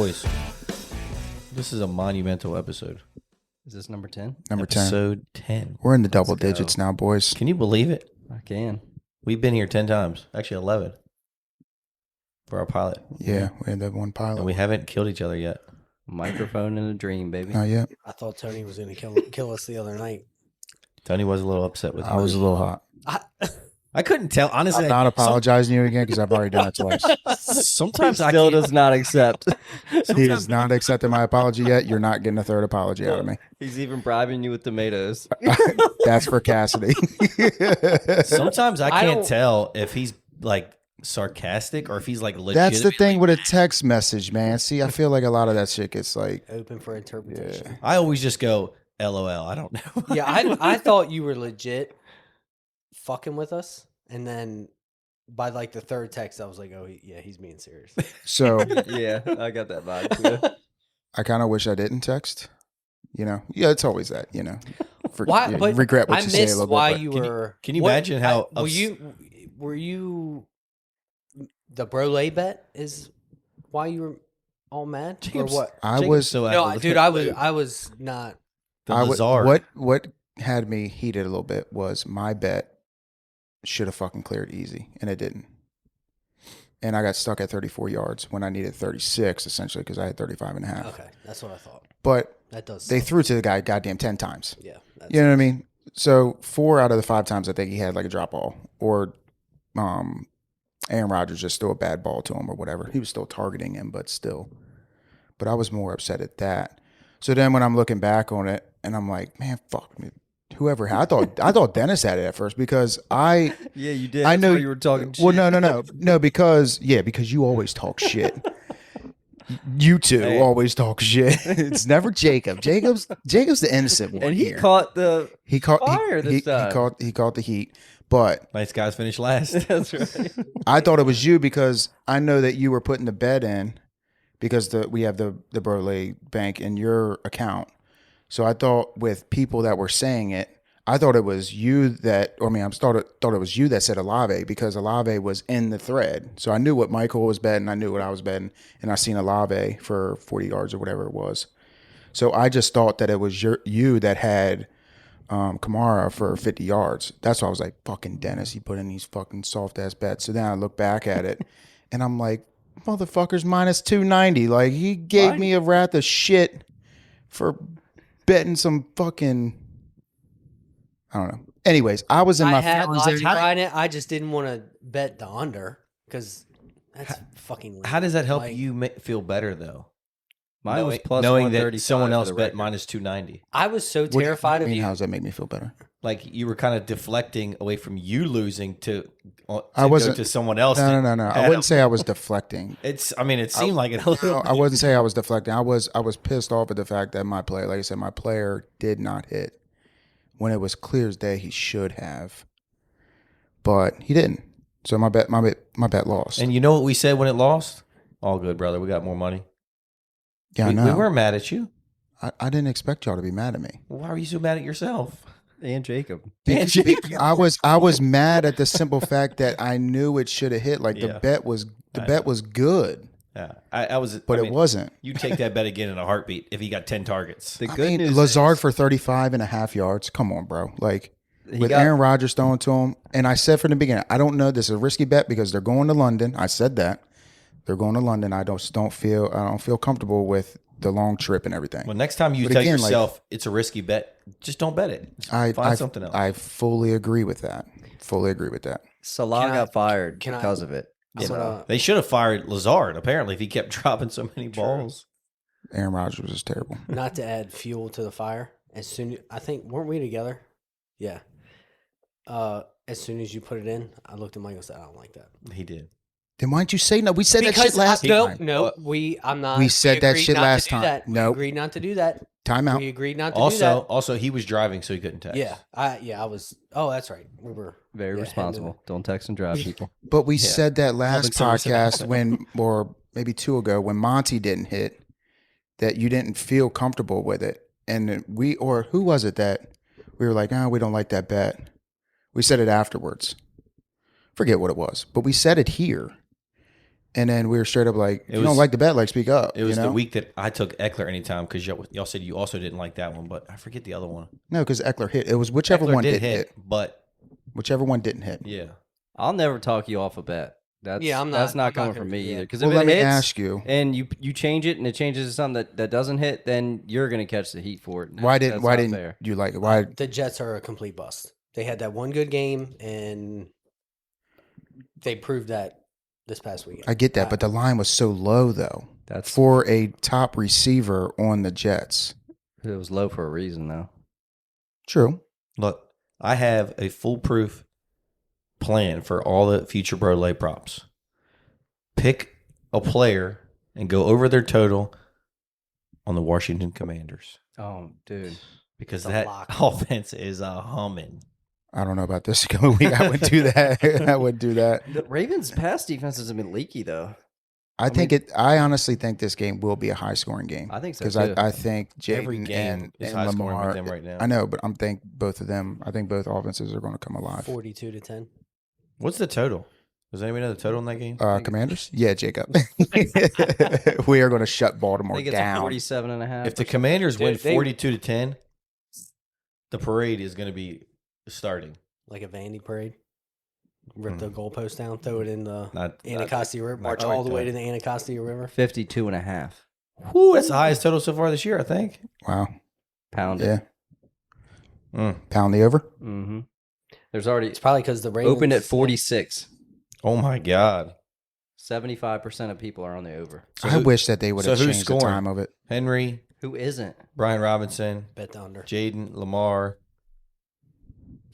Boys, this is a monumental episode. Is this number 10? Number 10. Episode 10. We're in the double digits now, boys. Can you believe it? I can. We've been here 10 times. Actually, 11 for our pilot. Yeah, we had that one pilot. And we haven't killed each other yet. Microphone in a dream, baby. Not yet. I thought Tony was going to kill us the other night. Tony was a little upset with me. I was a little hot. I couldn't tell. Honestly, I'm not apologizing to you again because I've already done it twice. Sometimes I Still can't. does not accept. He has not accepted my apology yet. You're not getting a third apology out of me. He's even bribing you with tomatoes. That's for Cassidy. Sometimes I I can't don't- tell if he's like sarcastic or if he's like legit. That's the thing with a text message, man. See, I feel like a lot of that shit gets like, Open for interpretation. I always just go LOL. I don't know. Yeah, I thought you were legit fucking with us. And then by like the third text, I was like, oh, yeah, he's being serious. so Yeah, I got that vibe too. I kind of wish I didn't text. You know, yeah, it's always that, you know. Why? You But regret what I you say a missed little why bit. you Can you- were. can you what- imagine how were you the Brolay bet is why you were all mad Jacob's- or what? I Jacob's was, so No, athletic. dude, I was not. The I Lazard. what had me heated a little bit was my bet should have fucking cleared easy, and it didn't. And I got stuck at 34 yards when I needed 36, essentially, because I had 35 and a half. Okay, that's what I thought. But That does. they suck. threw to the guy goddamn 10 times. Yeah. That's, You know what I mean? So 4 out of the 5 times I think he had like a drop ball, or Aaron Rodgers just threw a bad ball to him or whatever. He was still targeting him, but still. But I was more upset at that. So then when I'm looking back on it, and I'm like, man, fuck me. Whoever had, I thought Dennis had it at first because Yeah, you did. I know you were talking shit. Well, no, because you always talk shit. You two always talk shit. It's never Jacob. Jacob's the innocent one And he here. caught the He caught fire this time. He caught the heat, but Nice guys finish last. That's right. I thought it was you because I know that you were putting the bet in because we have the Brolay bank in your account. So I thought with people that were saying it, I thought it was you that, thought it was you that said Olave because Olave was in the thread. So I knew what Michael was betting, I knew what I was betting, and I seen Olave for 40 yards or whatever it was. So I just thought that it was you that had Kamara for 50 yards. That's why I was like, fucking Dennis, he put in these fucking soft ass bets. So then I look back at it, and I'm like, motherfucker's minus 290. Like he gave me a wrath of shit for betting some fucking, I don't know. Anyways, I was in I my had feelings logic there. behind it. I just didn't want to bet the under because that's fucking. Lame. How does that help Like, you feel better though? Mine was plus knowing 135 that someone for else the bet record. minus 290. I was so What do terrified of mean, you. how does that make me feel better? Like you were kind of deflecting away from you losing to I wasn't- go to someone else. No. to I add wouldn't up. say I was deflecting. It seemed like it a little. No, I wouldn't say I was deflecting. I was pissed off at the fact that my player, like I said, my player did not hit when it was clear as day he should have, but he didn't. So my bet lost. And you know what we said when it lost? All good, brother. We got more money. yeah, I we know. weren't mad at you. I didn't expect y'all to be mad at me. Why are you so mad at yourself? And Jacob. I was mad at the simple fact that I knew it should have hit. Like Yeah. the bet was good, Yeah, I was. but I it mean, wasn't. You take that bet again in a heartbeat if he got 10 targets. The I good mean, news Lazard is for 35 and a half yards. Come on, bro. Like he with got- Aaron Rodgers throwing to him. And I said from the beginning, I don't know. This is a risky bet because they're going to London. I said that. They're going to London. I don't feel comfortable with the long trip and everything. Well, next time you But tell again, yourself it's a risky bet, just don't bet it. Just find something else. I fully agree with that. Salah Can I- got fired can I- because of it. I'm So, gonna- They should have fired Lazard, apparently, if he kept dropping so many balls. Aaron Rodgers was just terrible. not to add fuel to the fire. I think weren't we together? Yeah. As soon as you put it in, I looked at Mike and said, "I don't like that." He did. Then why didn't you say no? We said that shit last time. No, I'm not. We said that agreed shit not to last do time. that. We Nope. agreed not to do that. Timeout. We agreed not to do that. Also, he was driving, so he couldn't text. Yeah, I was. Oh, that's right. We were very yeah, responsible. Don't text and drive people. But we said that last Public service podcast or maybe 2 ago, when Monty didn't hit, that you didn't feel comfortable with it. And who was it that we were like, we don't like that bet. We said it afterwards. Forget what it was, but we said it here. And then we were straight up like, if you was- don't like the bet, like speak up. It was you know? the week that I took Eckler anytime because y'all said you also didn't like that one, but I forget the other one. No, because Eckler hit. It was whichever Eckler one did didn't hit. but Whichever one didn't hit. yeah. I'll never talk you off a bet. That's That's not coming from me either. Because Well, if let it me hits ask you. and you change it and it changes to something that doesn't hit, then you're gonna catch the heat for it. Why That's didn't not fair. you like it? Why? The Jets are a complete bust. They had that one good game, and they proved that this past weekend. I get that, but the line was so low though. That's For a top receiver on the Jets. it was low for a reason though. True. Look, I have a foolproof plan for all the future Brolay props. Pick a player and go over their total on the Washington Commanders Oh, dude. because It's a that lock. offense is a humming. I don't know about this coming week. I wouldn't do that. I wouldn't do that. The Ravens' pass defenses have been leaky though. I honestly think this game will be a high scoring game. I think so Because too. I think Every Jaden game is and high scoring Lamar. with them right now. I know, but I think both offenses are going to come alive. 42-10. What's the total? Does anybody know the total in that game? Commanders? Yeah, Jacob. We are going to shut I Baltimore think it's down. 47.5. If the Commanders win Dude, they- 42-10, the parade is going to be starting. Like a Vandy parade. Rip the goalpost down, throw it in the Not Anacostia River, march quite all the way that. to the Anacostia River. 52.5. Whew, that's the highest total so far this year, I think. Wow. Pound Yeah. Mm. Pound the over. Mm-hmm. There's already It's probably because the Ravens opened at 46. Oh my God. 75% of people are on the over. I wish that they would have so who's changed the scoring? time of it. Henry, Who isn't? Brian Robinson, bet the under. Jaden, Lamar.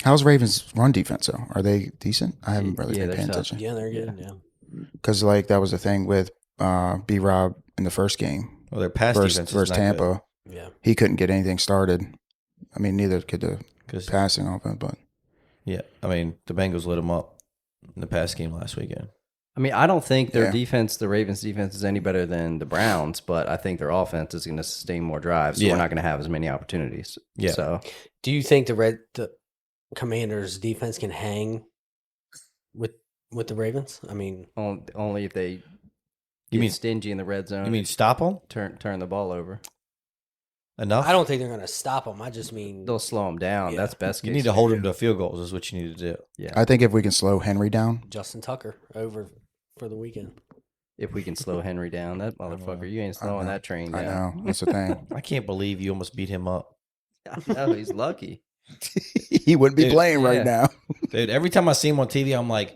How's Ravens' run defense, though? Are they decent? I haven't really Yeah, been they're paying tough. attention. Yeah, they're good. Yeah. Because, like, that was the thing with B-Rob in the first game. Well, their pass Versus defense is not Tampa. Yeah. He couldn't get anything started. I mean, neither could the Because passing offense, but yeah, I mean the Bengals lit them up in the pass game last weekend. I mean, I don't think their Yeah. defense, the Ravens' defense, is any better than the Browns, but I think their offense is going to sustain more drives, so Yeah. we're not going to have as many opportunities. Yeah. So Do you think the Commanders' defense can hang with the Ravens? I mean, only if they You get mean- stingy in the red zone. You mean stop them turn the ball over? enough? I don't think they're going to stop them. I just mean They'll slow them down. Yeah. That's best case. You need to hold them to field goals. Is what you need to do. Yeah. I think if we can slow Henry down, Justin Tucker over for the weekend. If we can slow Henry down, that motherfucker, you ain't slowing know. that train I down. know. That's the thing. I can't believe you almost beat him up, No, he's lucky. He wouldn't be Dude, playing yeah. right now. dude. Every time I see him on TV, I'm like,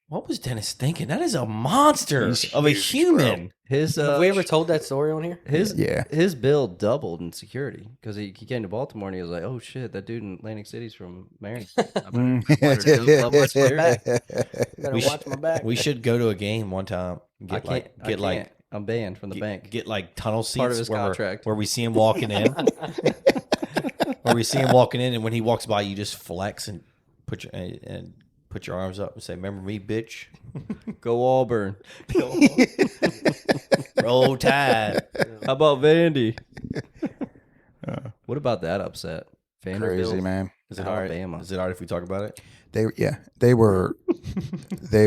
"What was Dennis thinking? That is a monster He's of a huge, human." His Have we ever told that story on here? Yeah. his bill doubled in security because he came to Baltimore and he was like, "Oh shit, that dude in Atlantic City's from Marion. I better watch my back. Better We watch my back. We should go to a game one time. I can't. I can't. I'm banned from the bank. Get like tunnel seats Part of his where, contract. where we see him walking in. Where we see him walking in, and when he walks by, you just flex and put your arms up and say, "Remember me, bitch." Go Auburn. Roll Tide. How about Vandy? What about that upset? Vanderbilt, Crazy, man. Is it all right? Alabama. Is it all right if we talk about it? They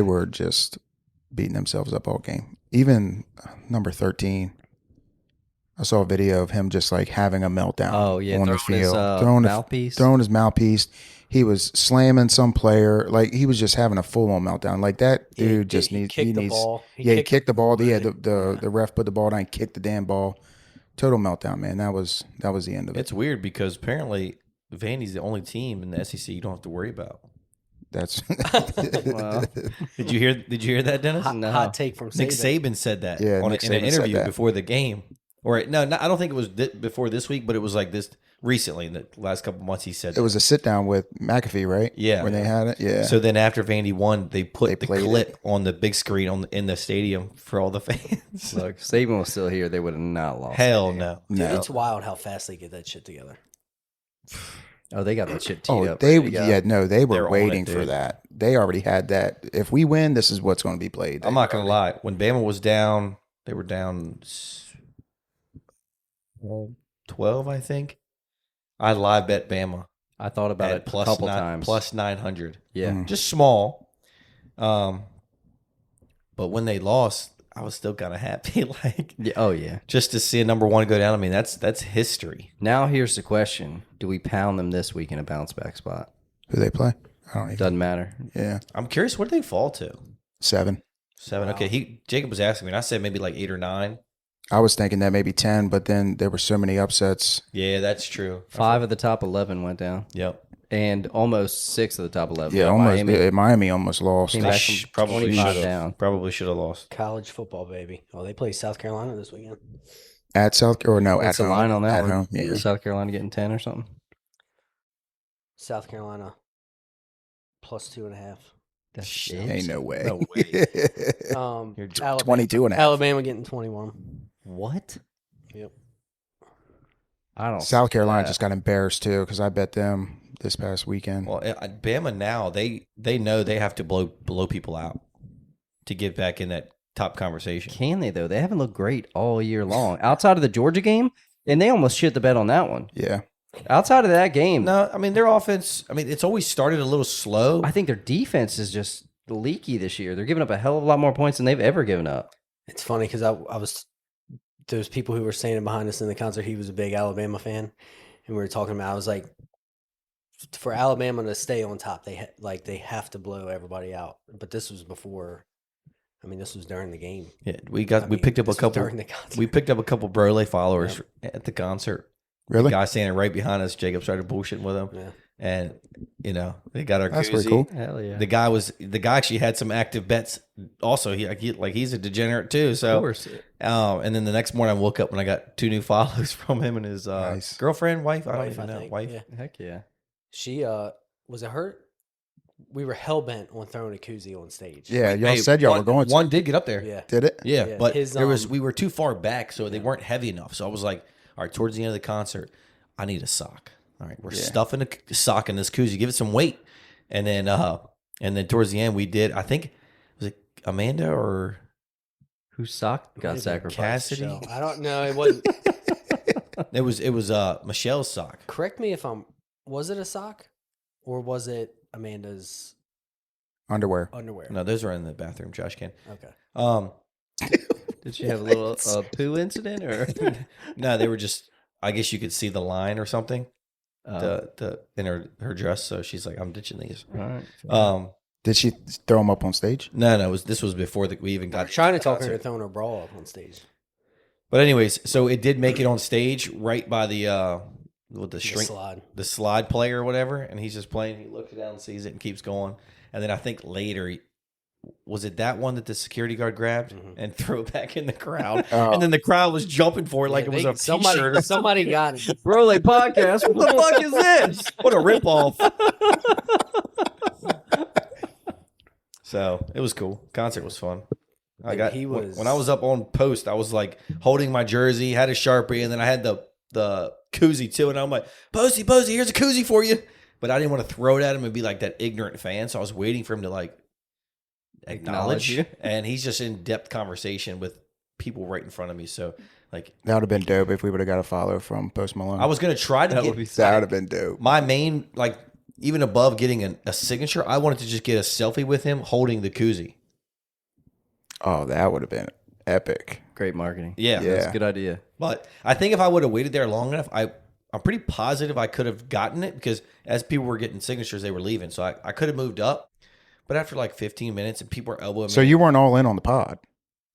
were just beating themselves up all game. Even number 13, I saw a video of him just like having a meltdown. Oh yeah, on the throwing his, field, throwing his mouthpiece. He was slamming some player. Like he was just having a full on meltdown. Like that dude just needs. He kicked the ball. Yeah, the ref put the ball down, kicked the damn ball. Total meltdown, man. That was the end of it. It's weird because apparently Vandy's the only team in the SEC you don't have to worry about. That's Wow. Did you hear that, Dennis? No. Hot take from Nick Saban. Saban said that Yeah, in Nick an Saban said interview that. before the game. Or no, I don't think it was before this week, but it was like this recently in the last couple months. He said it was a sit down with McAfee, right? Yeah. when they had it. Yeah. So then after Vandy won, they put the played clip on the big screen in the stadium for all the fans. Look, Saban was still here. They would have not lost. Hell that game. no. Dude, no. it's wild how fast they get that shit together. Oh, they got that shit teed Oh, up. they ready to go. they were They're on waiting it, for dude. that. They already had that. If we win, this is what's going to be played. I'm not gonna lie. When Bama was down, they were down 12, I think. I live bet Bama I thought about at it plus a couple nine- times. plus 900. yeah. Mm. Just small. but when they lost, I was still kind of happy. Like, Yeah. Oh yeah. just to see a number one go down. I mean, that's history. Now here's the question: do we pound them this week in a bounce back spot? Who they play? I don't even. Doesn't matter. Yeah, I'm curious, what did they fall to? 7. 7. Wow. Okay, Jacob was asking me, and I said maybe like 8 or 9. I was thinking that maybe 10, but then there were so many upsets. Yeah, that's true. 5 of the top 11 went down, Yep. and almost 6 of the top 11. Yeah, almost. Miami almost lost. Came back from Probably 25 should down. have. Probably should have lost. College football, baby. Oh, they play South Carolina this weekend. At South or no, What's at the home. line on that At one? home, yeah. South Carolina getting 10 or something. South Carolina plus 2.5. That's Ain't no way. No way. Alabama, 22 and a half. Alabama getting 21. What? Yep. I don't. South Carolina just got embarrassed too because I bet them this past weekend. Well, Bama now they know they have to blow people out to get back in that top conversation. Can they though? They haven't looked great all year long. Outside of the Georgia game, and they almost shit the bed on that one. Yeah. Outside of that game, No, I mean their offense. I mean it's always started a little slow. I think their defense is just leaky this year. They're giving up a hell of a lot more points than they've ever given up. It's funny because I was those people who were standing behind us in the concert. He was a big Alabama fan, and we were talking about. I was like, for Alabama to stay on top, they have to blow everybody out. But this was before. I mean, this was during the game. Yeah, we picked up a this was couple. during the concert. We picked up a couple Brolay followers at the concert. Really? Guy standing right behind us. Jacob started bullshitting with him, Yeah. and they got our That's koozie. pretty cool. Hell yeah. The guy actually had some active bets. Also, he's a degenerate too. Of So, course. and then the next morning I woke up and I got 2 new follows from him and his Nice. girlfriend, wife. I don't Wife, even know. think. Wife. Yeah. Heck yeah. She was it her? We were hell bent on throwing a koozie on stage. Yeah, y'all Hey, said y'all one- were going to. One did get up there. Yeah. Did it? Yeah, Yeah, but his, we were too far back, so they weren't heavy enough. So I was like, all right, towards the end of the concert, I need a sock. All right, we're stuffing a sock in this koozie. Give it some weight, and then towards the end, we did. I think was it Amanda or Whose sock got Maybe sacrificed? Cassidy? So, I don't know. It wasn't. It was Michelle's sock. Correct me if I'm. Was it a sock, or was it Amanda's Underwear. underwear? No, those are in the bathroom trash can. Okay. Did she have a little poo incident or? No, they were just. I guess you could see the line or something. Oh. The in her dress, so she's like, I'm ditching these. All right. Did she throw them up on stage? No, this was before we even got Trying to the talk her concert. into throwing her bra up on stage. But anyways, so it did make it on stage right by the with the shrink Slide. the slide player or whatever, and he's just playing. He looks down and sees it and keeps going. And then I think later, was it that one that the security guard grabbed and threw it back in the crowd? Oh. And then the crowd was jumping for it like it was a t-shirt. Or Somebody got it. Brolay podcast. What the fuck is this? What a ripoff! So it was cool. Concert was fun. When I was up on post, I was like holding my jersey, had a Sharpie, and then I had the koozie too. And I'm like, Posty, here's a koozie for you. But I didn't want to throw it at him and be like that ignorant fan. So I was waiting for him to like acknowledge you. And he's just in depth conversation with people right in front of me. So like That would have been dope if we would have got a follow from Post Malone. I was gonna try to That get would be that would have been dope. my main, like, even above getting a signature, I wanted to just get a selfie with him holding the koozie. Oh, that would have been epic. Great marketing. Yeah. Yeah. That's a good idea. But I think if I would have waited there long enough, I'm pretty positive I could have gotten it because as people were getting signatures, they were leaving. So I could have moved up. But after like 15 minutes and people were elbowing So me, you weren't all in on the pod,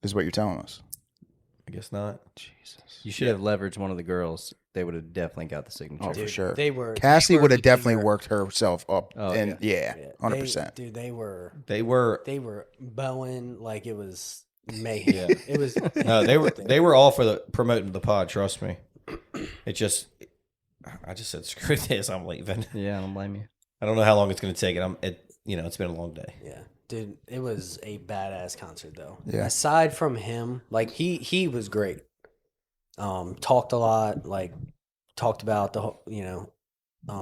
is what you're telling us. I guess not. Jesus. You should have leveraged one of the girls. They would have definitely got the signature. Oh, for sure. They were. Cassie would have eager. definitely worked herself up. Oh, And yeah, Yeah, 100%. Dude, they were bowing like it was mayhem. Yeah. It was. No, they were all for the promoting the pod. Trust me. I just said screw this. I'm leaving. Yeah, I don't blame you. I don't know how long it's going to take. It's been a long day. Yeah, dude, it was a badass concert though. Yeah. Aside from him, like he was great. Talked a lot, like talked about the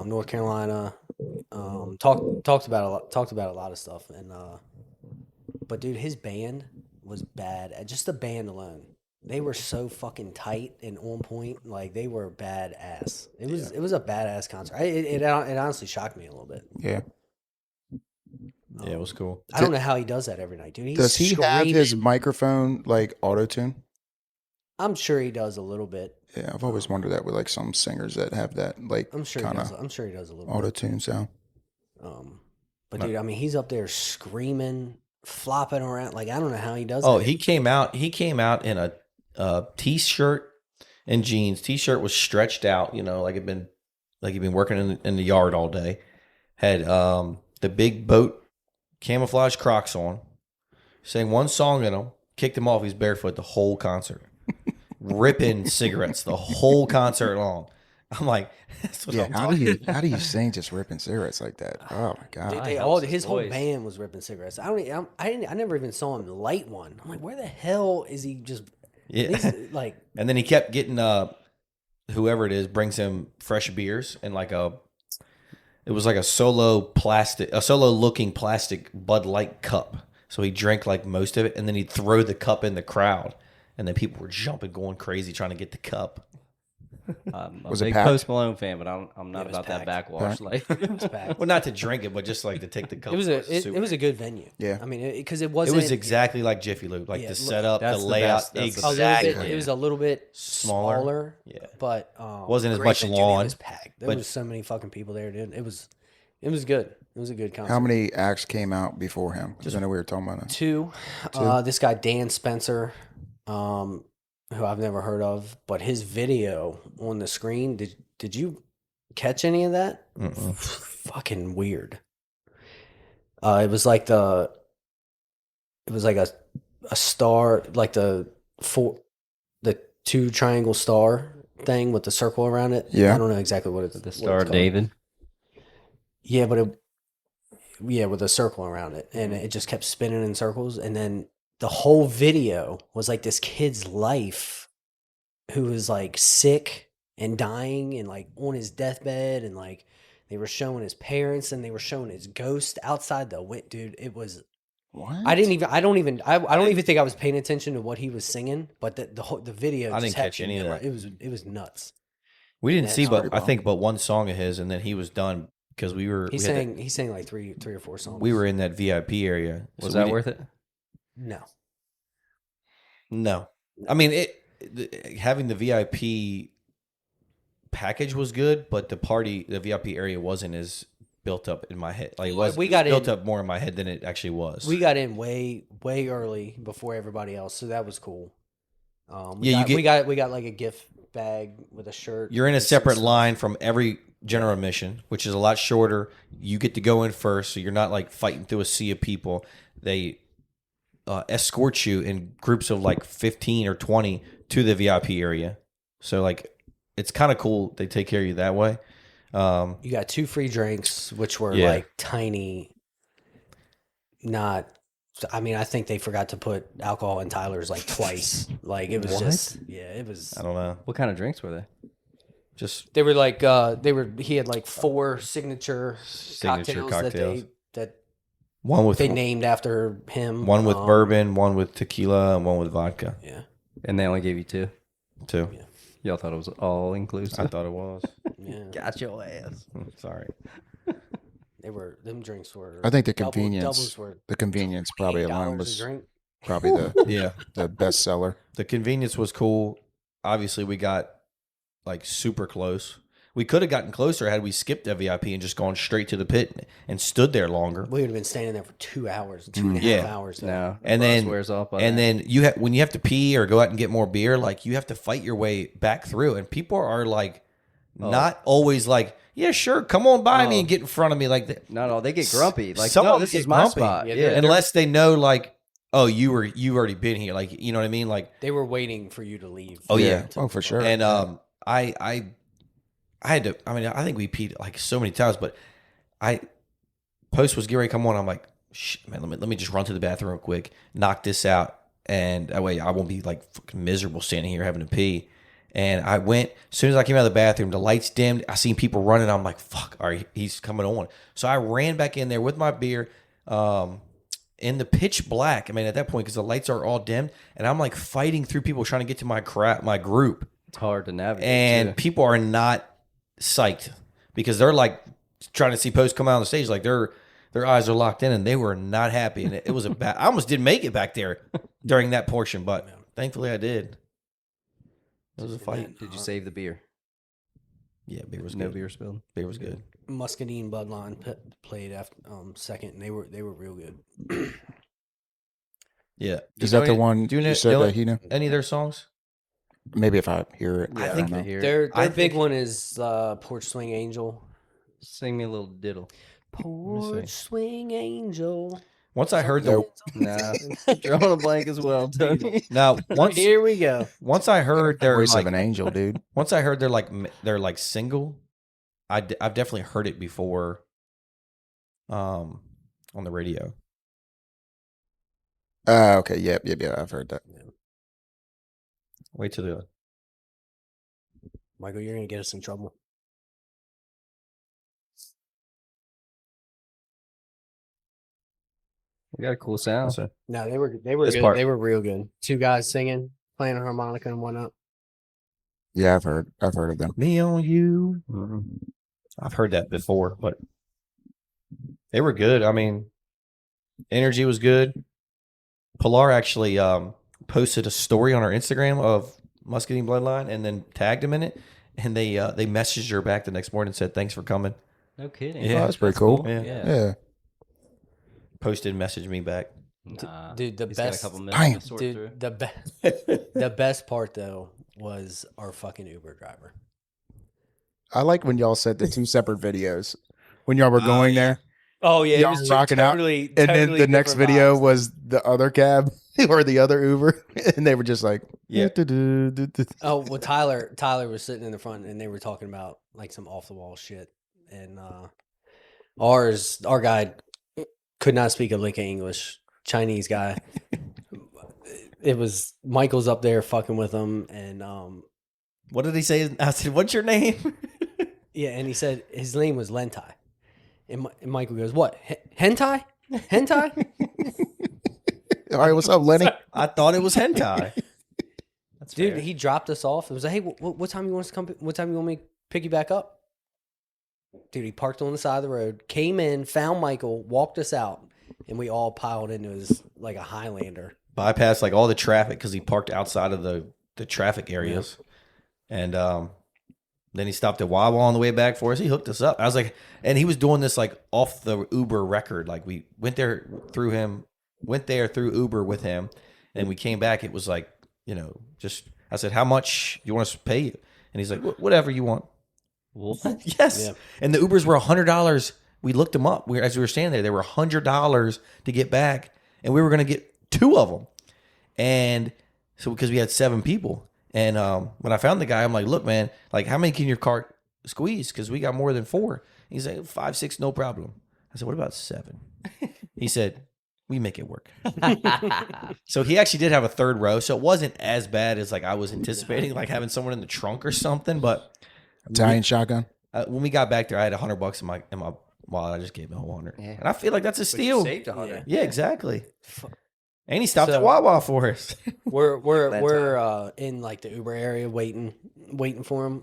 North Carolina. Talked about a lot of stuff, and but dude, his band was bad. Just the band alone, they were so fucking tight and on point. Like they were badass. It was a badass concert. It honestly shocked me a little bit. Yeah. Yeah, it was cool. I don't know how he does that every night, dude. He's Does he have screaming. his microphone like auto tune? I'm sure he does a little bit. Yeah, I've always wondered that with like some singers that have that like I'm sure he kind does. of I'm sure he does a little auto bit. tune sound. But dude, I mean, he's up there screaming, flopping around. Like, I don't know how he does. Oh, that. he came out in a t-shirt and jeans. T-shirt was stretched out, like he'd been working in the yard all day. Had the big boat camouflage Crocs on. Sang one song in them. Kicked him off. He's barefoot the whole concert, ripping cigarettes the whole concert long. I'm like, that's what I'm How talking. do you sing just ripping cigarettes like that? Oh my god! Dude, his whole band was ripping cigarettes. I never even saw him light one. I'm like, where the hell is he? Just like, and then he kept getting whoever it is brings him fresh beers and it was like a solo looking plastic Bud Light cup. So he drank like most of it, and then he'd throw the cup in the crowd, and then people were jumping, going crazy, trying to get the cup. I'm a Was it big packed? Post Malone fan, but I'm not was about that packed. backwash. Like, it was packed. Well, not to drink it, but just like to take the cup. It was a good venue. Yeah. I mean, because it It wasn't. was exactly like Jiffy Lube, like the setup, the that's the layout, best. That's the a best. little exactly. bit, it was a little bit smaller. Yeah. But Wasn't as great much venue. lawn, It was packed. There but- was so many fucking people there, dude. It was good. It was a good concert. How many acts came out before him? Because I know we were talking about that. Two. This guy Dan Spencer, who I've never heard of, but his video on the screen. Did you catch any of that? Fucking weird. It was like a star, like the two triangle star thing with the circle around it. Yeah. I don't know exactly what it's the Star of David. Yeah, but with a circle around it, and it just kept spinning in circles, and then the whole video was like this kid's life, who was like sick and dying and like on his deathbed, and like they were showing his parents and they were showing his ghost outside the window. Dude, it was. What? I don't even think I was paying attention to what he was singing, but the video. I just didn't had catch me any of memor- that. It was nuts. We didn't Yeah, see, it's but pretty I well. think but one song of his, and then he was done because we were. He we had sang like three or four songs. we were in that VIP area. Was so that we worth it? No. No, I mean having the VIP package was good, but the VIP area wasn't as built up in my head. Like it was, We got built in- up more in my head than it actually was. We got in way early before everybody else, so that was cool. Yeah, we got like a gift bag with a shirt. You're in a with some separate stuff. line from every general admission, which is a lot shorter. You get to go in first, so you're not like fighting through a sea of people. They escort you in groups of like 15 or 20 to the VIP area. So like it's kind of cool. They take care of you that way. You got 2 free drinks, which were Yeah. like tiny. I mean, I think they forgot to put alcohol in Tyler's like twice. Like it was just, it was. I don't know. What kind of drinks were they? Just They were like he had like 4 signature cocktails cocktails. that one with they named after him. one with bourbon, one with tequila, and one with vodka Yeah, And they only gave you 2. too. Yeah. Y'all thought it was all inclusive. I thought it was. yeah. Got your ass. Sorry. Them drinks were. I think the doubles convenience, were the convenience probably alone $8 a was drink. probably the Yeah. the best seller. The convenience was cool. Obviously, we got like super close. We could have gotten closer had we skipped the VIP and just gone straight to the pit and stood there longer. We would have been standing there for 2 hours, 2.5 Yeah. hours. No. And the buzz then wears off. By and that. then when you have to pee or go out and get more beer, like you have to fight your way back through. And people are like not always like, yeah, sure, come on by me and get in front of me. Like not all. They get grumpy. Like, some no, of them this is get my grumpy. spot. Yeah, Yeah. unless they know like, oh, you've already been here. Like, you know what I mean? Like, They were waiting for you to leave. oh yeah. Oh, for sure. And I had to. I mean, I think we peed like so many times, but Post was getting ready to come on. I'm like, shit, man, let me just run to the bathroom real quick, knock this out, and that way I won't be like fucking miserable standing here having to pee. And I went as soon as I came out of the bathroom, the lights dimmed. I seen people running. I'm like, fuck, all right, he's coming on. So I ran back in there with my beer. In the pitch black. I mean, at that point, because the lights are all dimmed, and I'm like fighting through people trying to get to my group. It's hard to navigate. And too. people are not psyched because they're like trying to see Post come out on the stage. Like they're their eyes are locked in, and they were not happy. And it was a bad. I almost didn't make it back there during that portion, but thankfully I did. It was a fight. Did you save the beer? Yeah, beer was good. No beer spilled. Beer was good. Muscadine Bloodline played after second, and they were real good. Yeah. Is that the one Do you know, you said that he knew? any of their songs? Maybe if I hear it. Yeah, I think to hear it. Their I big think- one is Porch Swing Angel. Sing me a little diddle. Porch Swing Angel. Once I heard the Nah, drawing a blank as well, Tony. now once Here we go. once I heard their Voice like, of an angel, dude. once I heard they're like single, I've definitely heard it before, on the radio. Okay. Yep. I've heard that. Wait till the Michael, you're gonna get us in trouble. We got a cool sound. No, they were This good. part. They were real good. Two guys singing, playing a harmonica and whatnot. Yeah, I've heard of them. Me on you. I've heard that before, but they were good. I mean, energy was good. Pilar actually posted a story on her Instagram of Muscadine Bloodline and then tagged him in it. And they messaged her back the next morning and said, "Thanks for coming." No kidding. Yeah. Oh, that's pretty cool. Yeah. Yeah. Posted, messaged me back. Nah, Dude, the he's best- got a couple Damn. minutes to sort through. Dude, the best part though was our fucking Uber driver. I like when y'all said the two separate videos when y'all were going there. Oh yeah, Y'all rocking out, and then the next video was the other cab or the other Uber, and they were just like, Yeah. Oh well, Tyler was sitting in the front, and they were talking about like some off the wall shit, and our guy could not speak a lick of English, Chinese guy. It was Michael's up there fucking with him, and What did he say? I said, "What's your name?" yeah, and he said his name was Lentai, and Michael goes, "What? Hentai? Hentai?" All right, what's up, Lenny? I thought it was hentai. That's Dude, fair. he dropped us off. It was like, hey, what time you want us to come? What time you want me to pick you back up? Dude, he parked on the side of the road, came in, found Michael, walked us out, and we all piled into his like a Highlander. Bypassed like all the traffic because he parked outside of the traffic areas, and then he stopped at Wawa on the way back for us. He hooked us up. I was like, and he was doing this like off the Uber record. Like we went there through Uber with him, and we came back. It was like, just I said, how much you want us to pay you? And he's like, whatever you want. Yes. Yeah. And the Ubers were $100. We looked them up. As we were standing there, they were $100 to get back, and we were going to get 2 of them. And so because we had 7 people, and when I found the guy, I'm like, look, man, like how many can your cart squeeze? Because we got more than 4. He's like 5, 6, no problem. I said, what about 7? He said, we make it work. So he actually did have a 3rd row, so it wasn't as bad as like I was anticipating, like having someone in the trunk or something. But Italian shotgun. when we got back there, I had $100 in my wallet. I just gave him a 100, Yeah. and I feel like that's a steal. Saved 100. Yeah, exactly. And he stopped So- at Wawa for us. We're in like the Uber area waiting for him.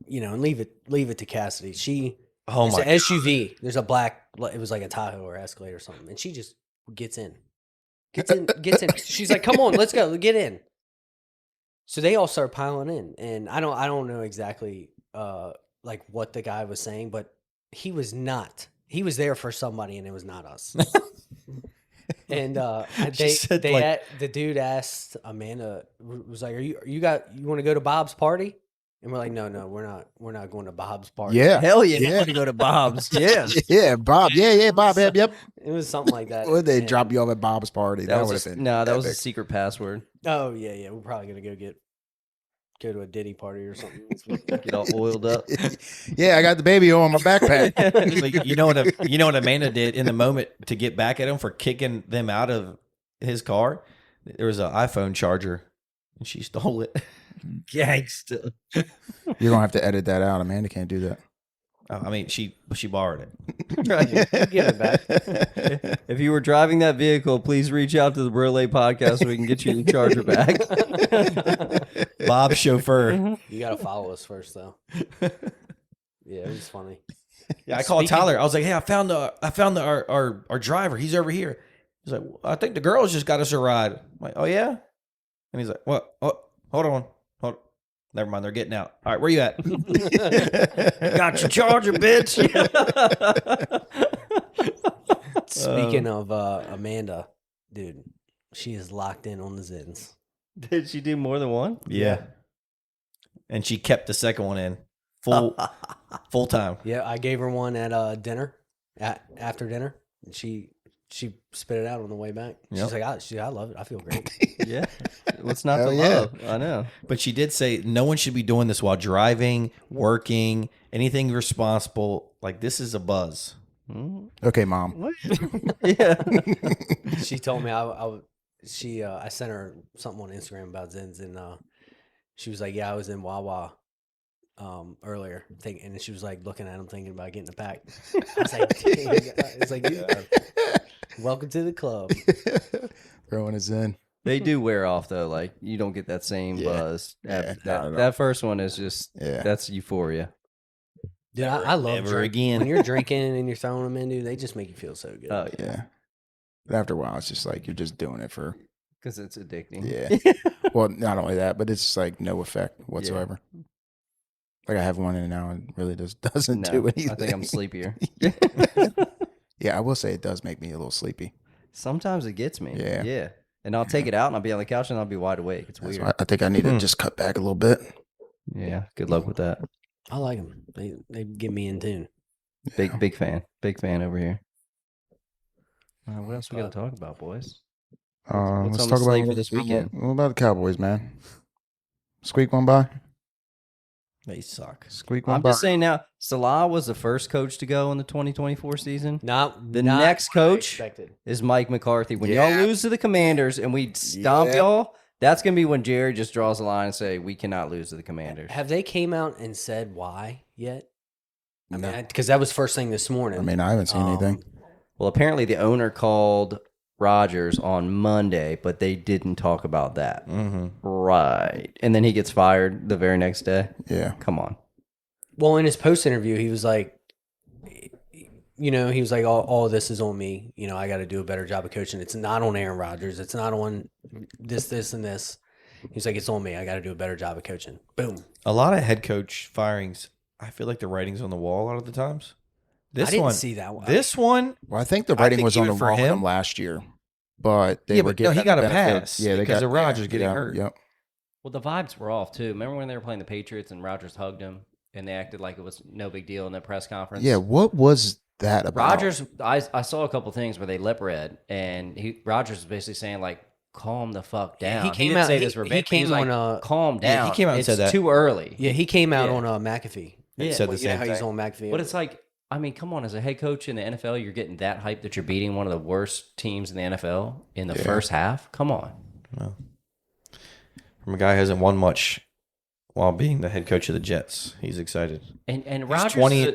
And leave it to Cassidy. Oh It's my! an SUV. There's a black. It was like a Tahoe or Escalade or something, and she just gets in. Gets in. She's like, "Come on, let's go. Get in." So they all start piling in, and I don't know exactly like what the guy was saying, but he was not. He was there for somebody, and it was not us. And the dude asked Amanda, was like, you want to go to Bob's party? And we're like, no, we're not going to Bob's party. Yeah. Hell yeah. Yeah. I want to go to Bob's. Yeah. Yeah, Bob. Yeah, Bob. Yep. It was something like that. Would they And- drop you off at Bob's party? That would have been. that was a epic. secret password. Oh yeah. We're probably gonna go to a Diddy party or something. Get all oiled up. Yeah, I got the baby on my backpack. Like, you know what Amanda did in the moment to get back at him for kicking them out of his car? There was an iPhone charger, and she stole it. Gangsta. You're gonna have to edit that out. Amanda can't do that. I mean, she borrowed it. Give it back. If you were driving that vehicle, please reach out to the Brolay podcast so we can get you your charger back. Bob's chauffeur. You gotta follow us first, though. Yeah, it was funny. Yeah, I called Speaking- Tyler. I was like, "Hey, I found our driver. He's over here." He's like, "I think the girls just got us a ride." I'm like, "Oh yeah," and he's like, "What? Oh, hold on. Never mind. They're getting out. All right, where you at?" Got your charger, bitch. Speaking of Amanda, dude, she is locked in on the Zins. Did she do more than one? Yeah. And she kept the second one in full time. Yeah, I gave her one at dinner, after dinner, and she spit it out on the way back. Yep. She's like, I love it. I feel great. Yeah. What's not Hell to yeah. love? I know. But she did say no one should be doing this while driving, working, anything responsible. Like, this is a buzz. Okay, Mom. What? Yeah. She told me I sent her something on Instagram about Zins, and she was like, "Yeah, I was in Wawa earlier, and she was like looking at him, thinking about getting a pack." I was like, "Dang." It's like, welcome to the club. Throwing us in. They do wear off though. Like you don't get that same Yeah. buzz. Yeah, That first one is just that's euphoria. Dude, I love Never again. when you're drinking and you're throwing them in, dude. They just make you feel so good. Oh yeah, Yeah. But after a while, it's just like you're just doing it for, because it's addicting. yeah. Well, not only that, but it's like no effect whatsoever. Like I have one in now and really just doesn't No, do anything. I think I'm sleepier. Yeah, I will say it does make me a little sleepy. Sometimes it gets me. Yeah. Yeah. And I'll take it out and I'll be on the couch and I'll be wide awake. It's That's weird. why I think I need to just cut back a little bit. Yeah. Good luck with that. I like them. They get me in tune. Big fan. Big fan over here. What else we got to talk about, boys? What's Let's on talk the slate about for this weekend? What about the Cowboys, man? Squeak one by. They suck. Squeak one I'm by. just saying now, Salah was the first coach to go in the 2024 season. The next coach expected. is Mike McCarthy. When Yeah. y'all lose to the Commanders and we stomp Yeah. y'all, that's going to be when Jerry just draws a line and say, we cannot lose to the Commanders. Have they came out and said why yet? No. Because that was first thing this morning. I mean, I haven't seen anything. Well, apparently the owner called Rodgers on Monday, but they didn't talk about that. Mm-hmm. Right. And then he gets fired the very next day. Yeah. Come on. Well, in his post interview, he was like, he was like, all this is on me. I got to do a better job of coaching. It's not on Aaron Rodgers. It's not on this, and this. He's like, it's on me. I got to do a better job of coaching. Boom. A lot of head coach firings, I feel like the writing's on the wall a lot of the times. This I didn't one, see that one. This one, Well, I think the writing think was on even the for wall with him- him last year, but they Yeah, were but no, getting he got a benefit. pass Yeah, they because got of Rodgers getting yeah, hurt. Yep. Well, the vibes were off, too. Remember when they were playing the Patriots and Rodgers hugged him and they acted like it was no big deal in the press conference? Yeah. What was that about? Rodgers, I saw a couple things where they lip read, and Rodgers was basically saying, like, calm the fuck down. He came didn't out- say he- this he verbatim. came was like, on, calm Yeah, down. he came out and It's said that. too early. Yeah, he came out Yeah. on McAfee. Yeah. said the Well, same how he's thing. on McAfee. But it's like, I mean, come on, as a head coach in the NFL, you're getting that hype that you're beating one of the worst teams in the NFL in the first half? Come on. From a guy who hasn't won much while being the head coach of the Jets, he's excited. And He's Rodgers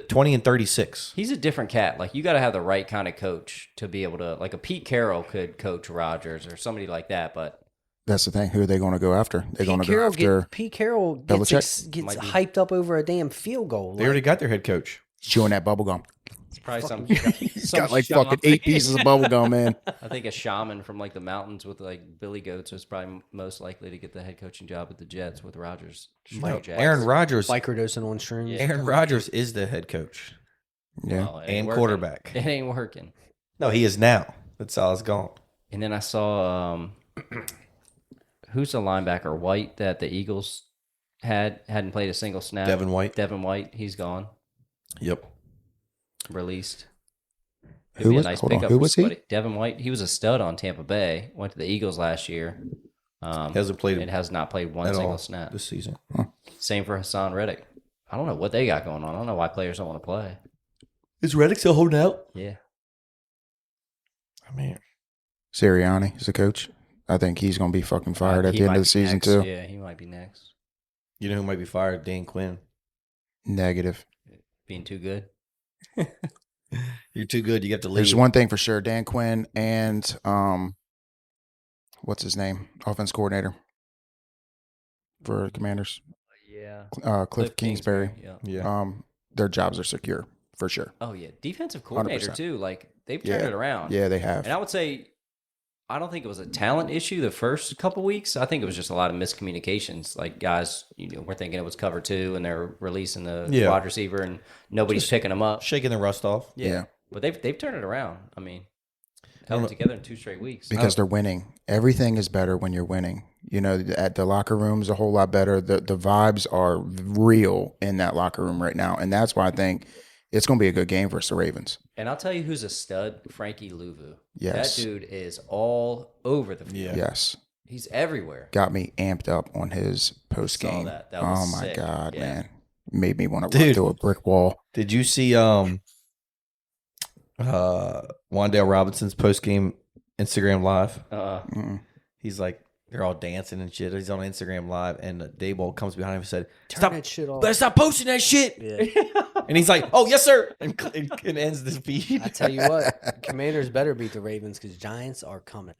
20 and 36. he's a different cat. Like, you got to have the right kind of coach to be able to, like a Pete Carroll could coach Rodgers or somebody like that, but That's the thing. Who are they going to go after? They're going to go Carroll after Pete Carroll Belichick? gets Might be. hyped up over a damn field goal. They already got their head coach. chewing that bubble gum. it's probably some He's some got like shaman. fucking 8 pieces of bubble gum, man. I think a shaman from like the mountains with like billy goats is probably most likely to get the head coaching job at the Jets with Rodgers. Aaron Rodgers. Microdosing on shrooms. Yeah. Aaron Rodgers is the head coach Yeah. Well, it ain't and working. quarterback. It ain't working. No, he is now. That's all it's gone. And then I saw who's the linebacker, White, that the Eagles hadn't played a single snap. Devin White. Devin White, he's gone, Yep. released. It'd Who be a was- nice hold on, pickup who for was he? somebody. Devin White, he was a stud on Tampa Bay. Went to the Eagles last year. Hasn't played It has not played one at single all snap. this season. Same for Hassan Reddick. I don't know what they got going on. I don't know why players don't want to play. Is Reddick still holding out? Yeah. I mean, Sirianni is the coach. I think he's going to be fucking fired at He the end might of be the season, next. too. Yeah, he might be next. you know who might be fired? Dan Quinn. Negative. Being too good. You're too good. You have to leave. There's one thing for sure. Dan Quinn and, what's his name? Offense coordinator for Commanders. Yeah. Cliff Kingsbury. Yeah. Yeah. Their jobs are secure. for sure. Oh yeah, defensive coordinator 100%. too. Like they've turned it around. Yeah, they have. And I would say, I don't think it was a talent issue the first couple weeks. I think it was just a lot of miscommunications. Like guys, were thinking it was cover 2, and they're releasing the wide receiver, and nobody's picking them up, shaking the rust off. Yeah. But they've turned it around. I mean, held it together in 2 straight weeks Because they're winning. Everything is better when you're winning. At the locker room is a whole lot better. The vibes are real in that locker room right now, and that's why I think it's going to be a good game versus the Ravens. And I'll tell you who's a stud, Frankie Louvu. Yes. That dude is all over the field. Yeah. Yes. He's everywhere. Got me amped up on his post game. That was Oh my sick. God, Yeah. man. Made me want to run through a brick wall. Did you see Wandale Robinson's post game Instagram live? He's like, they're all dancing and shit. He's on Instagram live, and Dayball comes behind him and said, Turn that shit off. Better stop posting that shit. Yeah. And he's like, oh, yes, sir. And ends the feed. I tell you what, Commanders better beat the Ravens because Giants are coming.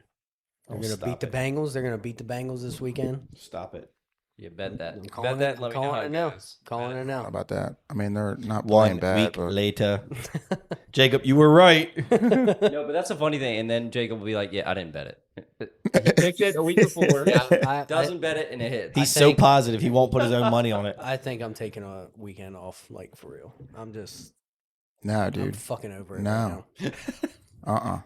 They're going to beat the Bengals. They're going to beat the Bengals this weekend. Stop it. You bet that. I'm calling Bet that. it, Let me know how it now. goes. Calling it How now. about that? I mean, they're not 1 playing bad. week But later. Jacob, you were right. No, but that's a funny thing. And then Jacob will be like, "Yeah, I didn't bet it. He picked it a week before. Doesn't bet it, and it hits." He's so positive he won't put his own money on it. I think I'm taking a weekend off, like for real. I'm nah, dude. I'm fucking over it. No. Right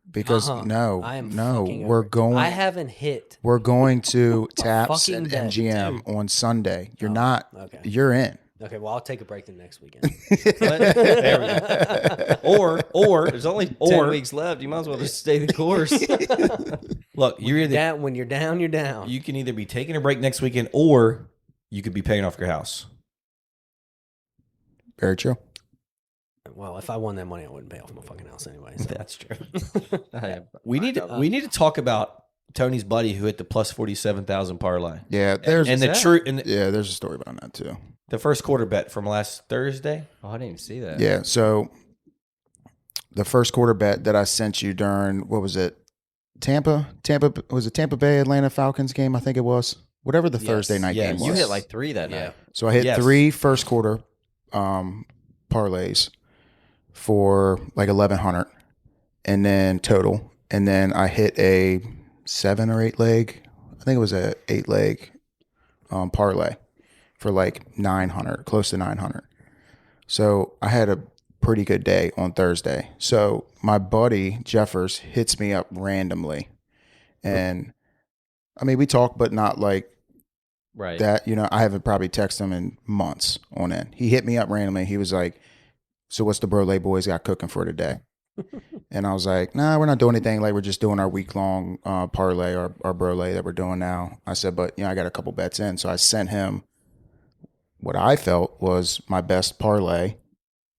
Because now. I am fucking we're over it. going. I haven't hit. We're going to Taps fucking and bet, MGM on Sunday. You're not. Okay. You're in. Okay, well, I'll take a break the next weekend. There we go. Or there's only 10 weeks left. You might as well just stay the course. Look, you're either When you're down, you're down. you can either be taking a break next weekend, or you could be paying off your house. Very true. Well, if I won that money, I wouldn't pay off my fucking house anyway. So. That's true. We need to talk about Tony's buddy who hit the plus 47,000 parlay. Yeah, there's And the true yeah, there's a story behind that too. the first quarter bet from last Thursday. Oh, I didn't even see that. Yeah, so the first quarter bet that I sent you during what was it? Tampa was it Tampa Bay Atlanta Falcons game? I think it was. Whatever the Thursday night game was. You hit like 3 that night. So I hit Yes. 3 first quarter parlays for like 1,100, and then total, and then I hit a 7 or 8 leg. I think it was a 8 leg parlay for like 900, close to 900. So I had a pretty good day on Thursday. So my buddy Jeffers hits me up randomly, and I mean we talk, but not like Right. that. I haven't probably texted him in months on end. He hit me up randomly. He was like, "So what's the Brolay boys got cooking for today?" And I was like, "Nah, we're not doing anything. Like we're just doing our week-long parlay, our Brolay that we're doing now." I said, "But I got a couple bets in." So I sent him what I felt was my best parlay,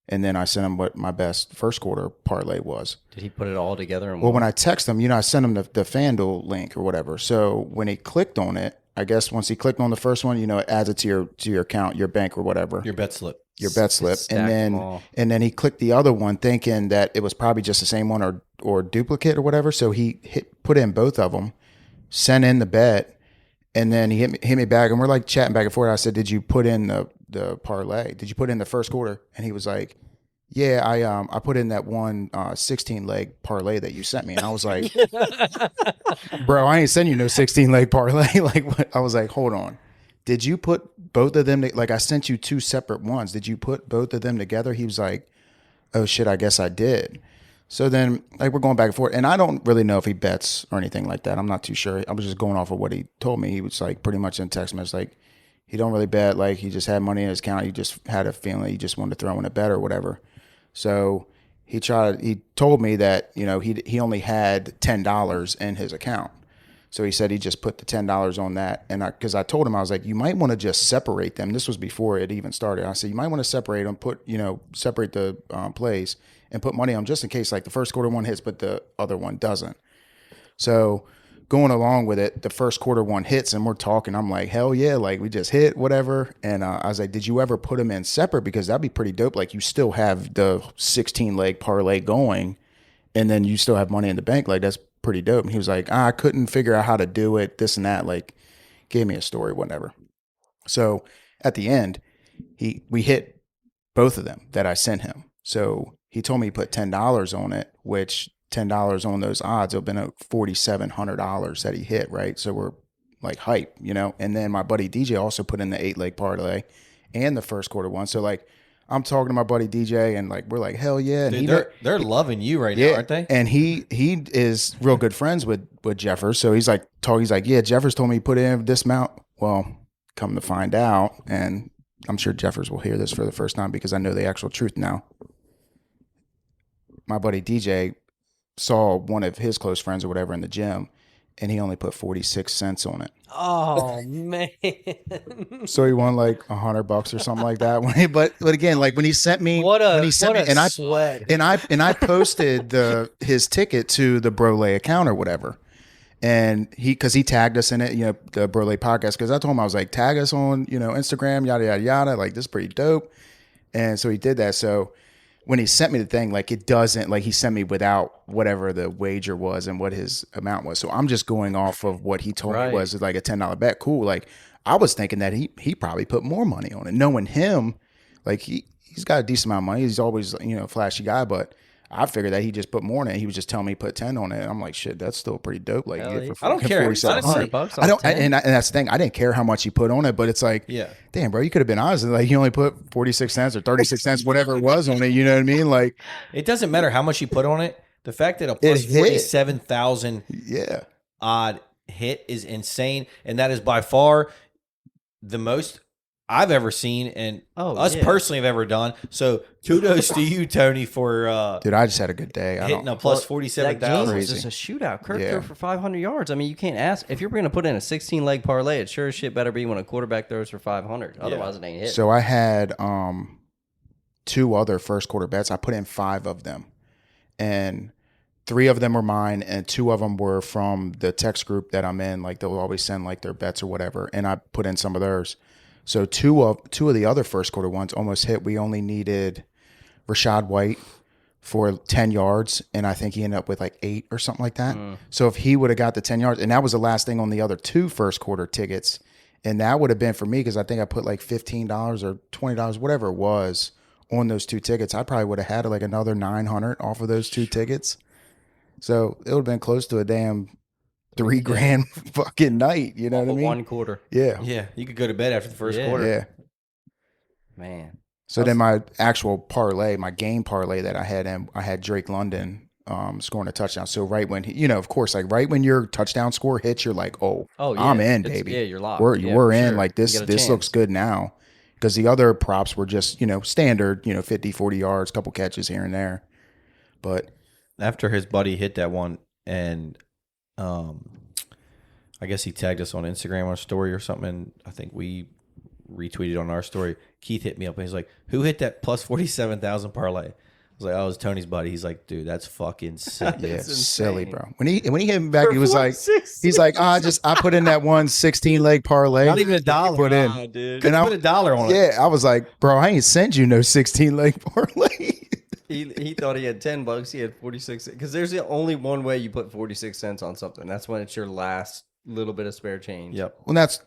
and then I sent him what my best first quarter parlay was. Did he put it all together? Well, when I text him, I sent him the FanDuel link or whatever. So when he clicked on it, I guess once he clicked on the first one, it adds it to your account, your bank or whatever. Your bet slip. Your bet slip, stacked them all. and then he clicked the other one, thinking that it was probably just the same one or duplicate or whatever. So he put in both of them, sent in the bet, and then he hit me back, and we're like chatting back and forth. I said, "Did you put in the parlay? Did you put in the first quarter?" And he was like, "Yeah, I put in that one 16 leg parlay that you sent me." And I was like, "Bro, I ain't send you no 16 leg parlay." Like what? I was like, "Hold on. Did you put both of them? Like I sent you 2 separate ones. Did you put both of them together?" He was like, "Oh shit, I guess I did." So then like we're going back and forth, and I don't really know if he bets or anything like that. I'm not too sure. I was just going off of what he told me. He was like pretty much in text message like he don't really bet. Like he just had money in his account. He just had a feeling he just wanted to throw in a bet or whatever. So he told me that he only had $10 in his account. So he said he just put the $10 on that. And because I told him, I was like, you might want to just separate them. This was before it even started. I said, you might want to separate them, separate the plays and put money on just in case like the first quarter one hits, but the other one doesn't. So going along with it, the first quarter one hits and we're talking. I'm like, hell yeah. Like we just hit whatever. And I was like, did you ever put them in separate? Because that'd be pretty dope. Like you still have the 16 leg parlay going and then you still have money in the bank. Like that's pretty dope. And he was like, I couldn't figure out how to do it, this and that. Like gave me a story, whatever. So at the end, we hit both of them that I sent him. So he told me he put $10 on it, which $10 on those odds have been $4,700 that he hit, right? So we're like hype, you know? And then my buddy DJ also put in the 8-leg parlay and the first quarter one. So like I'm talking to my buddy DJ and like we're like, hell yeah. And dude, they're loving you right now, aren't they? And he is real good friends with Jeffers. So he's like, yeah, Jeffers told me he put in this amount. Well, come to find out, and I'm sure Jeffers will hear this for the first time because I know the actual truth now. My buddy DJ saw one of his close friends or whatever in the gym, and he only put 46 cents on it. Oh man! So he won like $100 or something like that. But again, like when he sent me, sweat. and I posted his ticket to the Brolay account or whatever, and because he tagged us in it, you know, the Brolay podcast. Because I told him I was like, tag us on, you know, Instagram, yada yada yada. Like this is pretty dope, and so he did that. So when he sent me the thing, like it doesn't, like he sent me without whatever the wager was and what his amount was. So I'm just going off of what he told me was like a $10 bet. Cool. Like I was thinking that he probably put more money on it. Knowing him, like he's got a decent amount of money. He's always, you know, a flashy guy, but I figured that he just put more on it. He was just telling me he put 10 on it. I'm like, shit, that's still pretty dope. Like, I don't care. $4,700. I don't, and that's the thing. I didn't care how much he put on it, but it's like, damn, bro, you could have been honest. Like, he only put 46 cents or 36 cents, whatever it was on it. You know what I mean? Like, it doesn't matter how much you put on it. The fact that a plus 47,000 odd hit is insane, and that is by far the most I've ever seen, and personally have ever done. So kudos to you, Tony, for dude. I just had a good day. Hitting a plus 47,000. That game was just a shootout. Kirk threw for 500 yards. I mean, you can't ask if you're going to put in a 16-leg parlay. It sure as shit better be when a quarterback throws for 500. Otherwise, it ain't hit. So I had 2 other first quarter bets. I put in 5 of them, and 3 of them were mine, and 2 of them were from the text group that I'm in. Like they'll always send like their bets or whatever, and I put in some of theirs. So two of the other first quarter ones almost hit. We only needed Rashad White for 10 yards, and I think he ended up with like 8 or something like that. So if he would have got the 10 yards, and that was the last thing on the other 2 first quarter tickets, and that would have been for me because I think I put like $15 or $20, whatever it was, on those 2 tickets. I probably would have had like another $900 off of those 2 tickets. So it would have been close to a damn $3,000 fucking night, you know what I mean? One quarter. Yeah. You could go to bed after the first quarter. Yeah. Man. So then my actual parlay, my game parlay that I had Drake London scoring a touchdown. So right when he, of course, like right when your touchdown score hits, you're like, oh yeah, I'm in, baby. Yeah, you're locked. We're in. Sure. Like this looks good now. Because the other props were just, standard, 50, 40 yards, couple catches here and there. But after his buddy hit that one, and I guess he tagged us on Instagram on a story or something, and I think we retweeted on our story. Keith hit me up and he's like, "Who hit that plus 47,000 parlay?" I was like, "Oh, it was Tony's buddy." He's like, "Dude, that's fucking sick." Yeah, silly, bro. When he hit me back, he was like, he's like, I put in that one 16-leg parlay. Not even $1. Put in, dude. And I put $1 on it. Yeah, I was like, bro, I ain't send you no 16-leg parlay. He thought he had $10. He had 46 because there's the only one way you put 46 cents on something. That's when it's your last little bit of spare change. Yep. Well, that's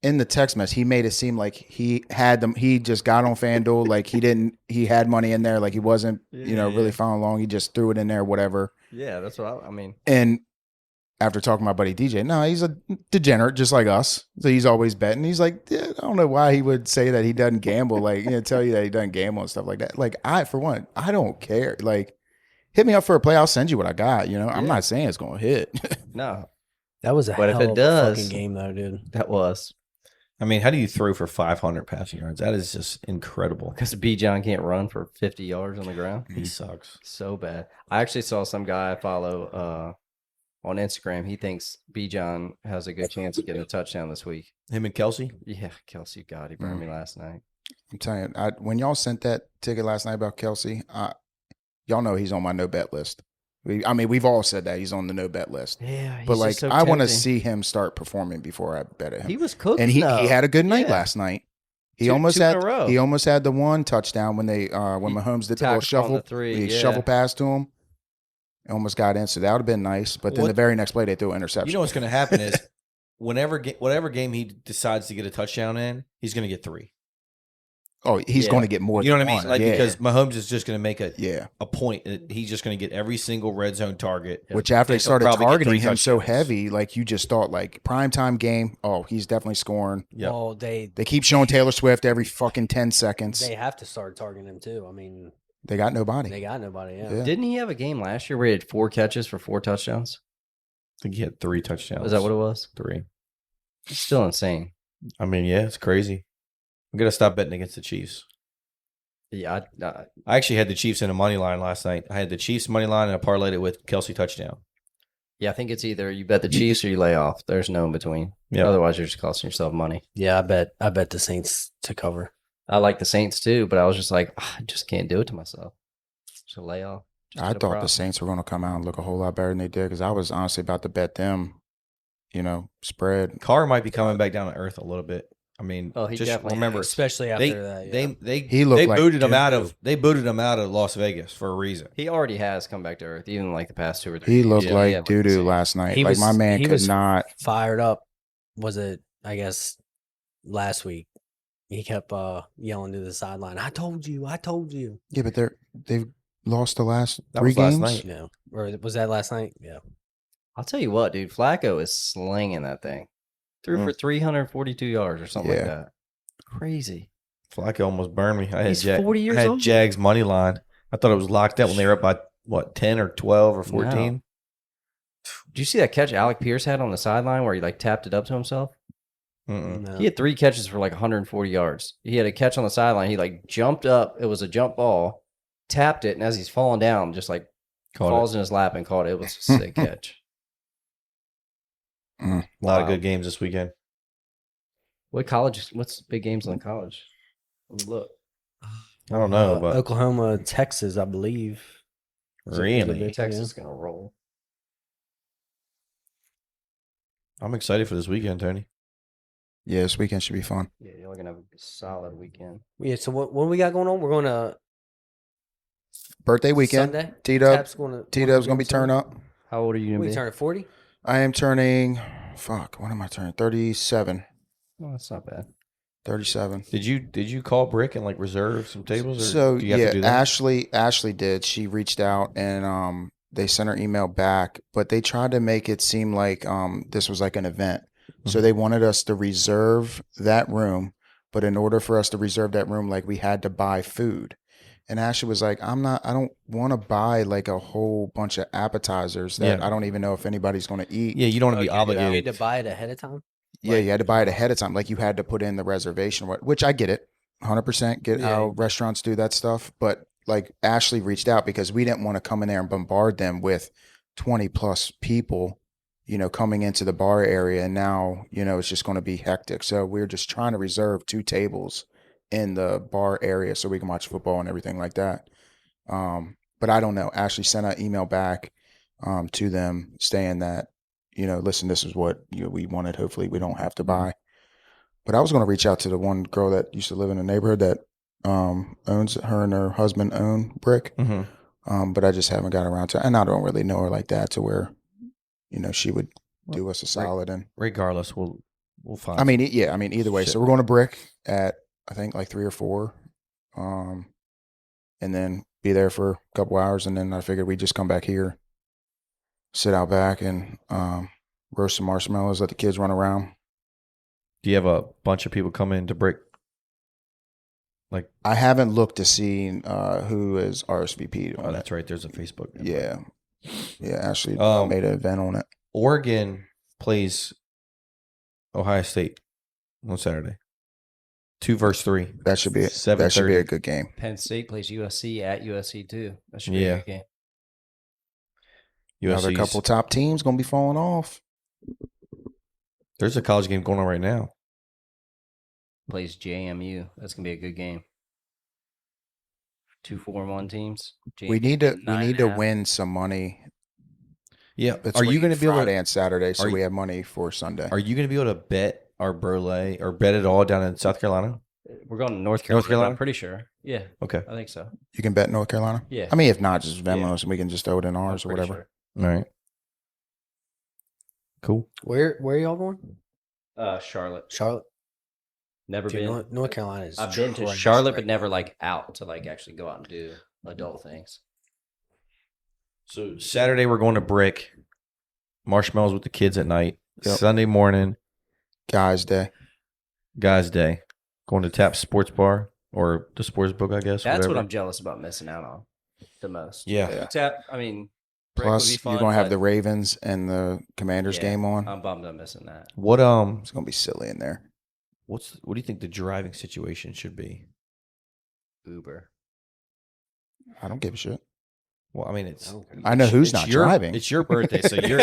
in the text message. He made it seem like he had them. He just got on FanDuel. Like he had money in there. Like he wasn't, really following along. He just threw it in there, whatever. Yeah, that's what I mean. And after talking to my buddy DJ, no, he's a degenerate just like us. So he's always betting. He's like, I don't know why he would say that he doesn't gamble. Like, tell you that he doesn't gamble and stuff like that. Like, for one, I don't care. Like, hit me up for a play. I'll send you what I got. I'm not saying it's going to hit. No. That was a but hell if it of does, a fucking game, though, dude. That was. I mean, how do you throw for 500 passing yards? That is just incredible. Because B. John can't run for 50 yards on the ground. He sucks. So bad. I actually saw some guy I follow on Instagram. He thinks B. John has a good chance of getting a touchdown this week. Him and Kelsey? Yeah, Kelsey. God, he burned me last night. I'm telling you, when y'all sent that ticket last night about Kelsey, y'all know he's on my no bet list. We've all said that he's on the no bet list. Yeah, he's but like, so I want to tempting. see him start performing before I bet at him. He was cooking, and he had a good night last night. He almost had the one touchdown when Mahomes did the little shuffle, shovel pass to him. Almost got in, so that would have been nice. But then the very next play, they threw an interception. You know what's going to happen is whatever game he decides to get a touchdown in, he's going to get 3. Oh, he's going to get more. You know than what I mean? one. Like yeah. because Mahomes is just going to make yeah. a point. He's just going to get every single red zone target. Which after they started probably get targeting 3 him so touchdowns. heavy, like you just thought, like primetime game. Oh, he's definitely scoring. Yep. Well, They keep showing Taylor Swift every fucking 10 seconds. they have to start targeting him too. I mean, They got nobody. they got nobody. Yeah. Yeah. Didn't he have a game last year where he had 4 catches for 4 touchdowns? I think he had 3 touchdowns. Is that what it was? 3. It's still insane. I mean, yeah, it's crazy. I'm going to stop betting against the Chiefs. Yeah, I actually had the Chiefs in a money line last night. I had the Chiefs money line and I parlayed it with Kelsey touchdown. I think it's either you bet the Chiefs or you lay off. There's no in between. Yeah. Otherwise, you're just costing yourself money. Yeah, I bet the Saints to cover. I like the Saints too, but I was just like, I just can't do it to myself. Just lay off. I thought the Saints were going to come out and look a whole lot better than they did because I was honestly about to bet them, spread. Carr might be coming back down to earth a little bit. I mean, he just definitely remember, especially after that. Yeah. He looked like booted him out doo-doo. they booted him out of Las Vegas for a reason. He already has come back to earth, even like the past 2 or 3 He years. looked Yeah, like doo-doo last night. Like my man could not. Fired up. Was it? I guess last week he kept yelling to the sideline. I told you. I told you. Yeah, but they've lost the last That 3 was last games. night. No, or was that last night? Yeah. I'll tell you what, dude. Flacco is slinging that thing. Threw for 342 yards or something like that. Crazy. Flacco almost burned me. I had He's 40 years I had old. Jags money line. I thought it was locked up when they were up by what 10 or 12 or 14. No. Did you see that catch Alec Pierce had on the sideline where he like tapped it up to himself? No. He had 3 catches for like 140 yards. He had a catch on the sideline. He like jumped up. It was a jump ball, tapped it, and as he's falling down, just like falls in his lap and caught it. It was a sick catch. A lot of good games this weekend. What's big games on college? Let me look. I don't know, but Oklahoma, Texas, I believe. really, Texas is gonna roll. I'm excited for this weekend, Tony. Yeah, this weekend should be fun. Yeah, you're gonna have a solid weekend. Yeah. So what we got going on? We're going to Birthday weekend. Sunday. T-Dub's going going to be turned up. How old are you We gonna be? turning 40. I am turning, what am I turning? 37. Oh, that's not bad. 37. Did you call Brick and like reserve some tables? Or So do you have to do that? Ashley did. She reached out and they sent her email back, but they tried to make it seem like this was like an event. So they wanted us to reserve that room, but in order for us to reserve that room, like we had to buy food. And Ashley was like, I don't want to buy like a whole bunch of appetizers that I don't even know if anybody's going to eat. Yeah, you don't want to be You obligated. had to buy it ahead of time. Yeah, you had to buy it ahead of time. Like you had to put in the reservation, which I get it. 100% get how restaurants do that stuff. But like Ashley reached out because we didn't want to come in there and bombard them with 20 plus people, coming into the bar area. And now, it's just going to be hectic. So we're just trying to reserve 2 tables in the bar area so we can watch football and everything like that. But I don't know. Ashley sent an email back to them saying that, listen, this is what we wanted. Hopefully we don't have to buy. But I was going to reach out to the one girl that used to live in the neighborhood that owns, her and her husband own Brick. Mm-hmm. But I just haven't got around to, and I don't really know her like that to where, she would do us a solid. And Regardless, we'll find. Either way. Shit. So we're going to Brick at, I think like 3 or 4, and then be there for a couple hours. And then I figured we'd just come back here, sit out back and roast some marshmallows, let the kids run around. Do you have a bunch of people coming into Brick? Like I haven't looked to see who is RSVP. Oh, that's right. There's a Facebook. Yeah. Ashley made an event on it. Oregon plays Ohio State on Saturday. 2 versus 3. That should be it. 7:30. That should be a good game. Penn State plays USC at USC too. That should be a good game. Another couple top teams going to be falling off. There's a college game going on right now. Plays JMU. That's gonna be a good game. 2 4-1 teams. We need to win some money. Yeah. Between Are you going to be able Friday to and Saturday so we have money for Sunday? Are you going to be able to bet our Brolay or bet it all down in South Carolina? We're going to North Carolina. North Carolina? I'm pretty sure. Yeah. Okay. I think so. You can bet North Carolina? Yeah. I mean, if not, just Venmo us and we can just throw it in ours or whatever. All right. Cool. Where are y'all going? Charlotte. Charlotte. Never Dude, been. North Carolina is. I've been to trash Charlotte, right but never now. like out to like actually go out and do adult things. So Saturday we're going to Brick. Marshmallows with the kids at night. Yep. Sunday morning, Guys' day. guys' day. Going to Tap Sports Bar or the sports book, I guess. That's whatever. what I'm jealous about missing out on the most. Yeah. Tap. I mean, Brick would be Plus, fun, you're going to have but the Ravens and the Commanders yeah, game on. I'm bummed I'm missing that. What It's going to be silly in there. what do you think the driving situation should be? Uber. I don't give a shit. Well, I mean, it's I know who's it's not your, driving. It's your birthday, so you're.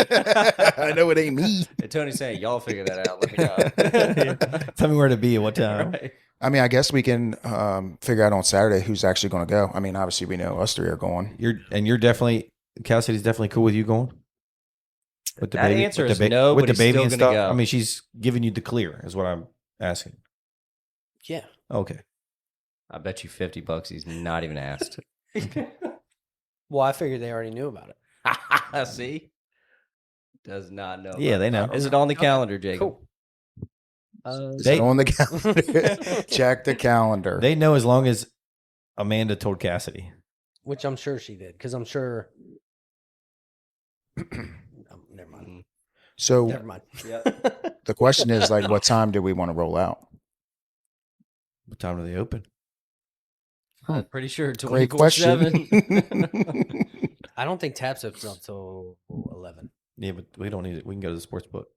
I know it ain't me. And Tony's saying, y'all figure that out. Let me know. Tell me where to be at what time. Right. I mean, I guess we can figure out on Saturday who's actually going to go. I mean, obviously we know us three are going. You're definitely Cal City's definitely cool with you going. With That answer is no, with but the baby he's and still stuff. gonna go. I mean, she's giving you the clear, is what I'm asking. Yeah. Okay. I bet you $50 he's not even asked. Well, I figured they already knew about it. See? Does not know. Yeah, about they know. it. Is it on the calendar, Jacob? Cool. Is They- it on the calendar? Check the calendar. They know as long as Amanda told Cassidy. Which I'm sure she did, because I'm sure. Never mind. Mm. So Never mind. Yep. the question is, like, what time do we want to roll out? What time do they open? I'm pretty sure Great question. 24/7. I don't think Taps opens up till 11. Yeah, but we don't need it. We can go to the sports book.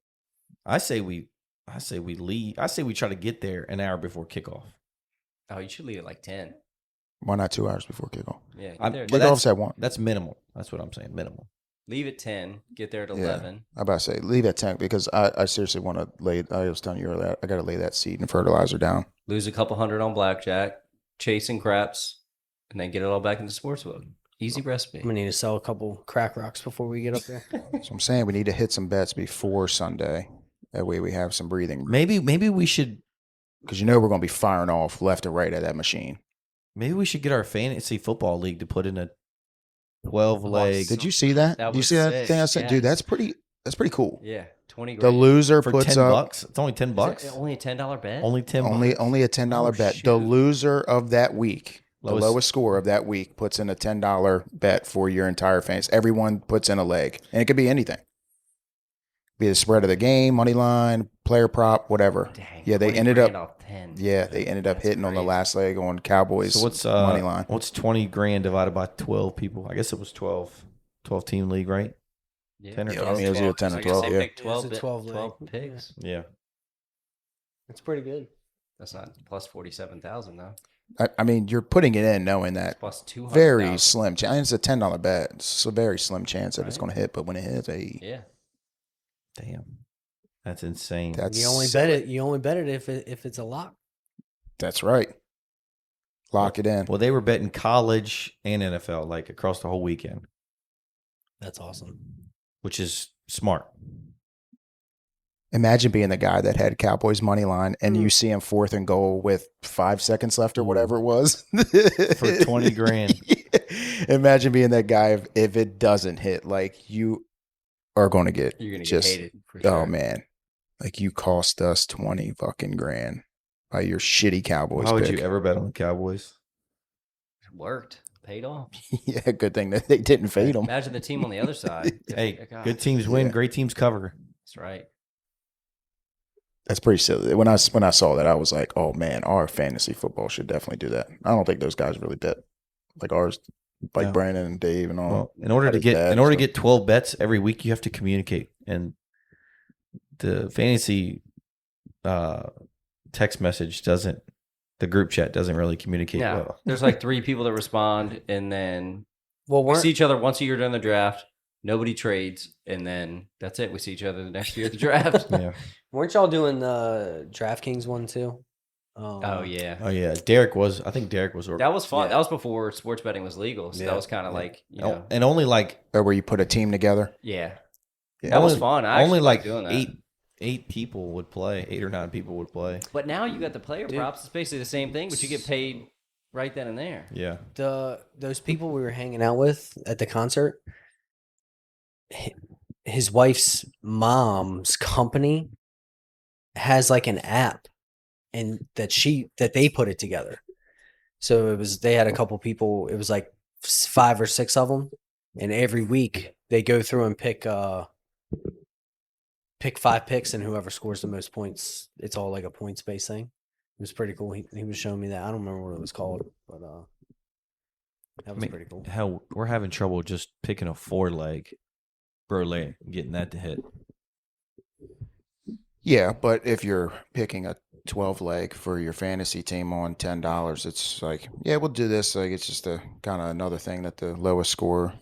I say we leave. I say we try to get there an hour before kickoff. Oh, you should leave at like 10. Why not 2 hours before kickoff? Yeah, get I'm- there. but Kickoff's at 1. That's minimal. That's what I'm saying. Minimal. Leave at 10. Get there at Yeah. 11. I about to say leave at 10 because I seriously want to lay. I was telling you earlier, I got to lay that seed and fertilizer down. Lose a couple hundred on blackjack, chasing craps, and then get it all back in the sportsbook. Easy recipe. I'm gonna need to sell a couple crack rocks before we get up there. So I'm saying we need to hit some bets before Sunday. That way we have some breathing room. Maybe we should Because you know we're going to be firing off left and right at that machine. get our fantasy football league to put in a 12-leg Did you see that? That Did you was see that sick, thing I said? yeah. Dude, that's pretty cool. Yeah, 20 The grand. loser for puts $10? up It's only $10. Is it only a $10 bet? Only $10. only a $10 Oh, bet. shoot. The loser of that week, the Lowest- lowest score of that week, puts in a $10 bet for your entire fantasy. Everyone puts in a leg, and it could be anything. Be the spread of the game, money line, player prop, whatever. Dang, Yeah, they 20 ended grand up. off 10. Yeah, they ended up That's hitting on the crazy. last leg on Cowboys So what's money line. What's 20 grand divided by 12 people? I guess it was 12 team league, right? Yeah. 10 or Yeah, I mean, it was either 10 or I guess 12, they yeah. picked 12, It was a 12 12 leg. picks. Yeah. It's pretty good. That's not plus 47,000 though. I mean, you're putting it in knowing It's that plus 200. very slim chance. It's a $10 bet. It's a very slim chance that it's Right. going to hit, but when it hits, hey, Yeah. Damn. That's insane. that's You only bet it. You only bet it if it's a lock. That's right. Lock it in. Well, they were betting college and NFL like across the whole weekend, That's awesome. which is smart. Imagine being the guy that had Cowboys money line and you see him 4th and goal with 5 seconds left or whatever it was For 20 grand. Imagine being that guy if it doesn't hit. Like you are going to get You're going to just get hated for sure. oh man, like you cost us 20 fucking grand by your shitty Cowboys Why would pick. you ever bet on the Cowboys? It worked. Paid off. Yeah, good thing that they didn't fade them. Imagine the team on the other side. Hey, God. good teams win, Yeah. great teams cover. That's right. That's pretty silly. When I saw that, I was like, oh man, our fantasy football should definitely do that. I don't think those guys really bet like ours, like No. Brandon and Dave and all. Well, in order to his dad and get 12 bets every week, you have to communicate, and the fantasy text message doesn't. The group chat doesn't really communicate Yeah. well. There's like 3 people that respond, and then Well, we see each other once a year during the draft. Nobody trades, and then that's it. We see each other the next year at the draft. Yeah. weren't y'all doing the DraftKings one too? Oh yeah. Oh yeah. Derek was. I think Derek was. That was fun. Yeah. That was before sports betting was legal. So Yeah. that was kind of Yeah. like, you know, And only like Or where you put a team together. yeah. Yeah. That was only- fun. I only actually like liked doing that. eight people would play. 8 or 9 people would play. But now you got the player Dude. props. It's basically the same thing, but you get paid right then and there. Yeah. Those people we were hanging out with at the concert, his wife's mom's company has like an app, and that they put it together. So they had a couple people. It was like 5 or 6 of them, and every week they go through and pick 5 picks, and whoever scores the most points, it's all like a points based thing. It was pretty cool. He was showing me that. I don't remember what it was called, but that was pretty cool. Hell, we're having trouble just picking a 4-leg Brolay and getting that to hit. Yeah, but if you're picking a 12-leg for your fantasy team on $10, it's like, yeah, we'll do this. Like, it's just a kind of another thing that the lowest score,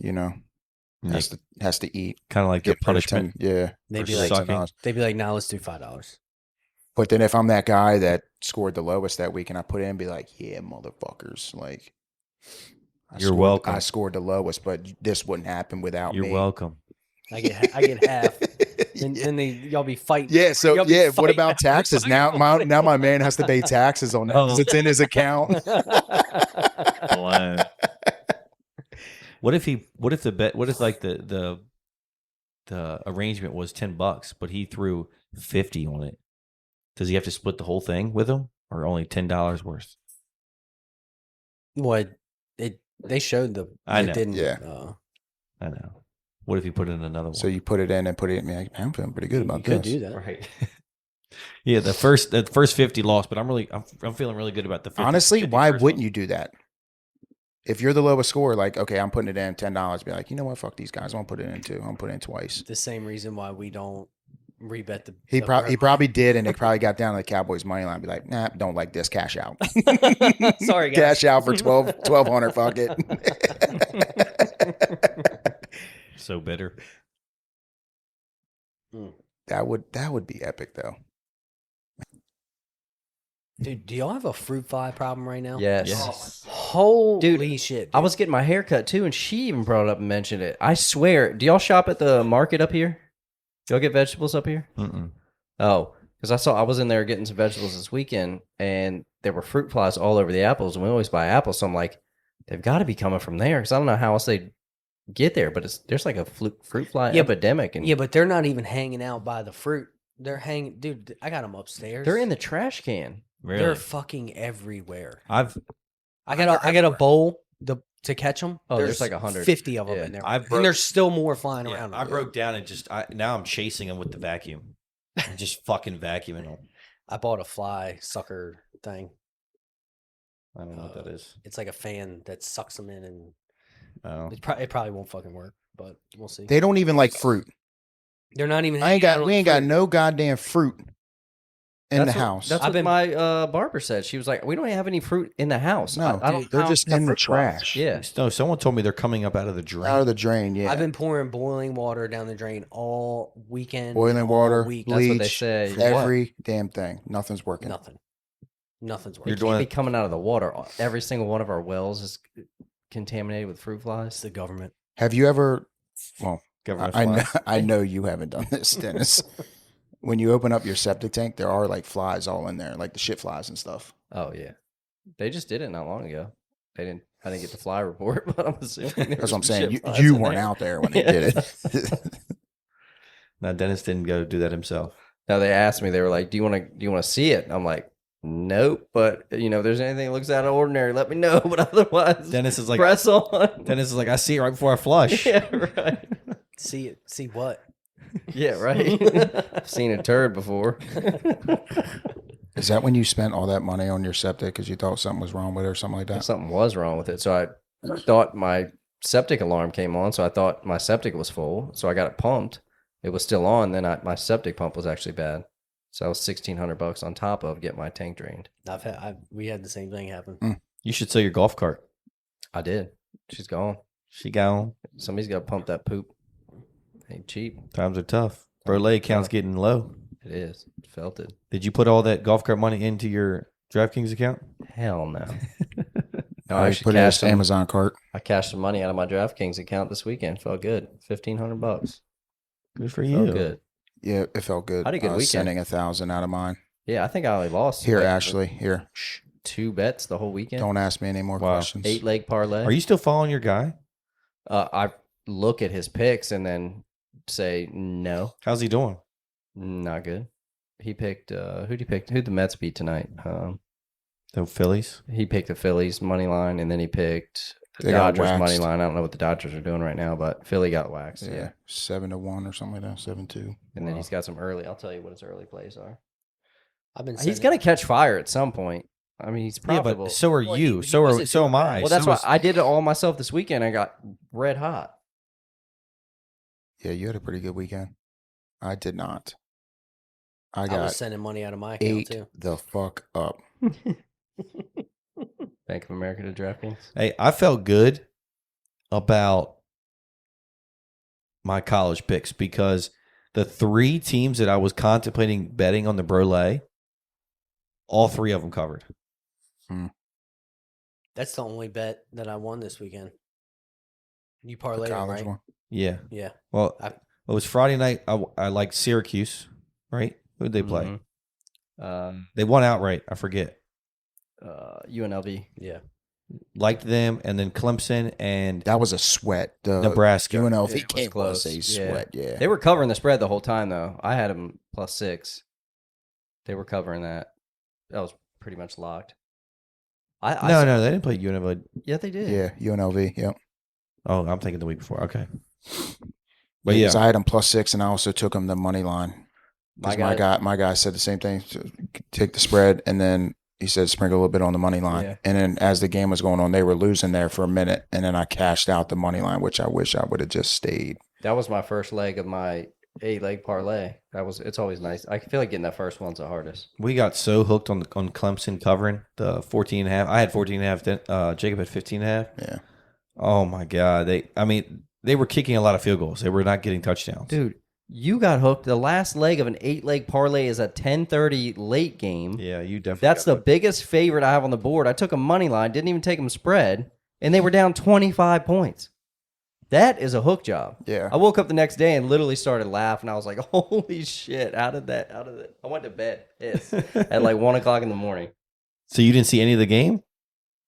has to eat. Kind of like your punishment. Yeah. They'd be like, nah, let's do $5. But then if I'm that guy that scored the lowest that week and I put in, be like, yeah, motherfuckers, like, You're welcome. I scored the lowest, but this wouldn't happen without me. You're welcome. I get half, and y'all be fighting. Yeah. So what about taxes? Now my man has to pay taxes on that because it's in his account. What if the arrangement was $10, but he threw 50 on it? Does he have to split the whole thing with him, or only $10 worth? What they showed I know. Didn't, yeah. I know. What if you put in another one? So you put it in and put it in. Like, I'm feeling pretty good about you this. Could do that, right? Yeah, the first 50 lost, but I'm feeling really good about the 50. Honestly, why wouldn't you do that? If you're the lowest score, like, okay, I'm putting it in $10. Be like, you know what? Fuck these guys. I won't put it in 2. I'm put it in twice. The same reason why we don't rebet the. He probably did, and it probably got down to the Cowboys money line. Be like, nah, don't like this. Cash out. Sorry, guys. Cash out for $1,200. Fuck it. So bitter. That would be epic though. Dude, do y'all have a fruit fly problem right now? Yes. Holy shit. Dude. I was getting my hair cut too, and she even brought it up and mentioned it. I swear. Do y'all shop at the market up here? Do y'all get vegetables up here? Mm-mm. Oh, because I was in there getting some vegetables this weekend, and there were fruit flies all over the apples, and we always buy apples. So I'm like, they've got to be coming from there, because I don't know how else they get there, but there's like a fruit fly epidemic. And but they're not even hanging out by the fruit. They're hanging, dude. I got them upstairs. They're in the trash can. Really? They're fucking everywhere. I got a bowl to catch them. Oh, there's like 150 of them in there, and there's still more flying around. I broke down and now I'm chasing them with the vacuum. I'm just fucking vacuuming them. I bought a fly sucker thing. I don't know what that is. It's like a fan that sucks them in, and Oh. it probably won't fucking work, but we'll see. They don't even like fruit. They're not even. We ain't got no goddamn fruit in the house. That's what my barber said. She was like, "We don't have any fruit in the house." No, I don't. they're just in the trash. Yeah. No, someone told me they're coming up out of the drain. Out of the drain. Yeah. I've been pouring boiling water down the drain all weekend. Boiling water, week. bleach, That's what they say. every damn thing. Nothing's working. Nothing's You're working. can't be coming out of the water. Every single one of our wells is contaminated with fruit It's flies. the government. Have you ever? Well, Government flies. I know you haven't done this, Dennis. When you open up your septic tank, there are like flies all in there, like the shit flies and stuff. Oh yeah, they just did it not long ago. I didn't get the fly report, but I'm assuming That's what I'm saying. You weren't out there when they did it. Now Dennis didn't go do that himself. Now they asked me, they were like, "Do you want to see it?" I'm like, "Nope," but if there's anything that looks out of ordinary, let me know. But otherwise, Dennis is like, press on. Dennis is like, I see it right before I flush. Yeah, right. See it. See what? Yeah, right. I've seen a turd before. Is that when you spent all that money on your septic because you thought something was wrong with it or something like that? Something was wrong with it, so I thought my septic alarm came on. So I thought my septic was full, so I got it pumped. It was still on. Then my septic pump was actually bad. So I was $1,600 on top of get my tank drained. We had the same thing happen. You should sell your golf cart. I did. She's gone. She gone. Somebody's got to pump that poop. Ain't cheap. Times are tough. Brolay account's getting low. It is. Felt it. Did you put all that golf cart money into your DraftKings account? Hell no. No, I I put it in the Amazon cart. I cashed some money out of my DraftKings account this weekend. Felt good. $1,500. Good for you. Felt good. Yeah, it felt good. I had a good was weekend. sending 1,000 out of mine. Yeah, I think I only lost. Here, Ashley. Here. Shh. 2 bets the whole weekend. Don't ask me any more questions. 8-leg parlay. Are you still following your guy? I look at his picks and then say no. How's he doing? Not good. He picked who'd he pick? Who'd the Mets beat tonight? The Phillies. He picked the Phillies money line, and then he picked the They got Dodgers money waxed. line. I don't know what the Dodgers are doing right now, but Philly got waxed. Yeah. 7-1 or something like that. 7-2. And then he's got some early. I'll tell you what his early plays are. He's He's gonna catch fire at some point. I mean, he's Yeah, profitable. but so are Well, you. he So wasn't so doing am that. I. Well, that's so why I did it all myself this weekend. I got red hot. Yeah, you had a pretty good weekend. I did not. I I got was sending money out of my account ate too. the fuck up. Bank of America to DraftKings. Hey, I felt good about my college picks because the 3 teams that I was contemplating betting on the Brolay, all 3 of them covered. That's the only bet that I won this weekend. You The parlayed, college right? one. Yeah. Yeah. Well, I- it was Friday night. I liked Syracuse, right? Who did they play? They won outright. I forget. UNLV. Yeah. Liked them, and then Clemson and That was a sweat. The Nebraska. UNLV It was game was a close. sweat. Yeah. They were covering the spread the whole time, though. I had them +6. They were covering that. That was pretty much locked. No, they didn't play UNLV. Yeah, they did. Yeah, UNLV. Yep. Oh, I'm thinking the week before. Okay. But yeah, 'cause I had him +6, and I also took him the money line. My My guy said the same thing. Take the spread, and then he said sprinkle a little bit on the money line. Yeah. And then as the game was going on, they were losing there for a minute, and then I cashed out the money line, which I wish I would have just stayed. That was my first leg of my 8-leg parlay. It's always nice. I feel like getting that first one's the hardest. we got so hooked on Clemson covering the 14.5. I had 14.5. Jacob had 15.5. Yeah. Oh my God. They were kicking a lot of field goals. They were not getting touchdowns. Dude, you got hooked. The last leg of an 8-leg parlay is a 10:30 late game. Yeah, you definitely. That's the biggest favorite I have on the board. I took a money line, didn't even take them spread, and they were down 25 points. That is a hook job. Yeah. I woke up the next day and literally started laughing. I was like, holy shit, how did that? I went to bed pissed at like 1 o'clock in the morning. So you didn't see any of the game?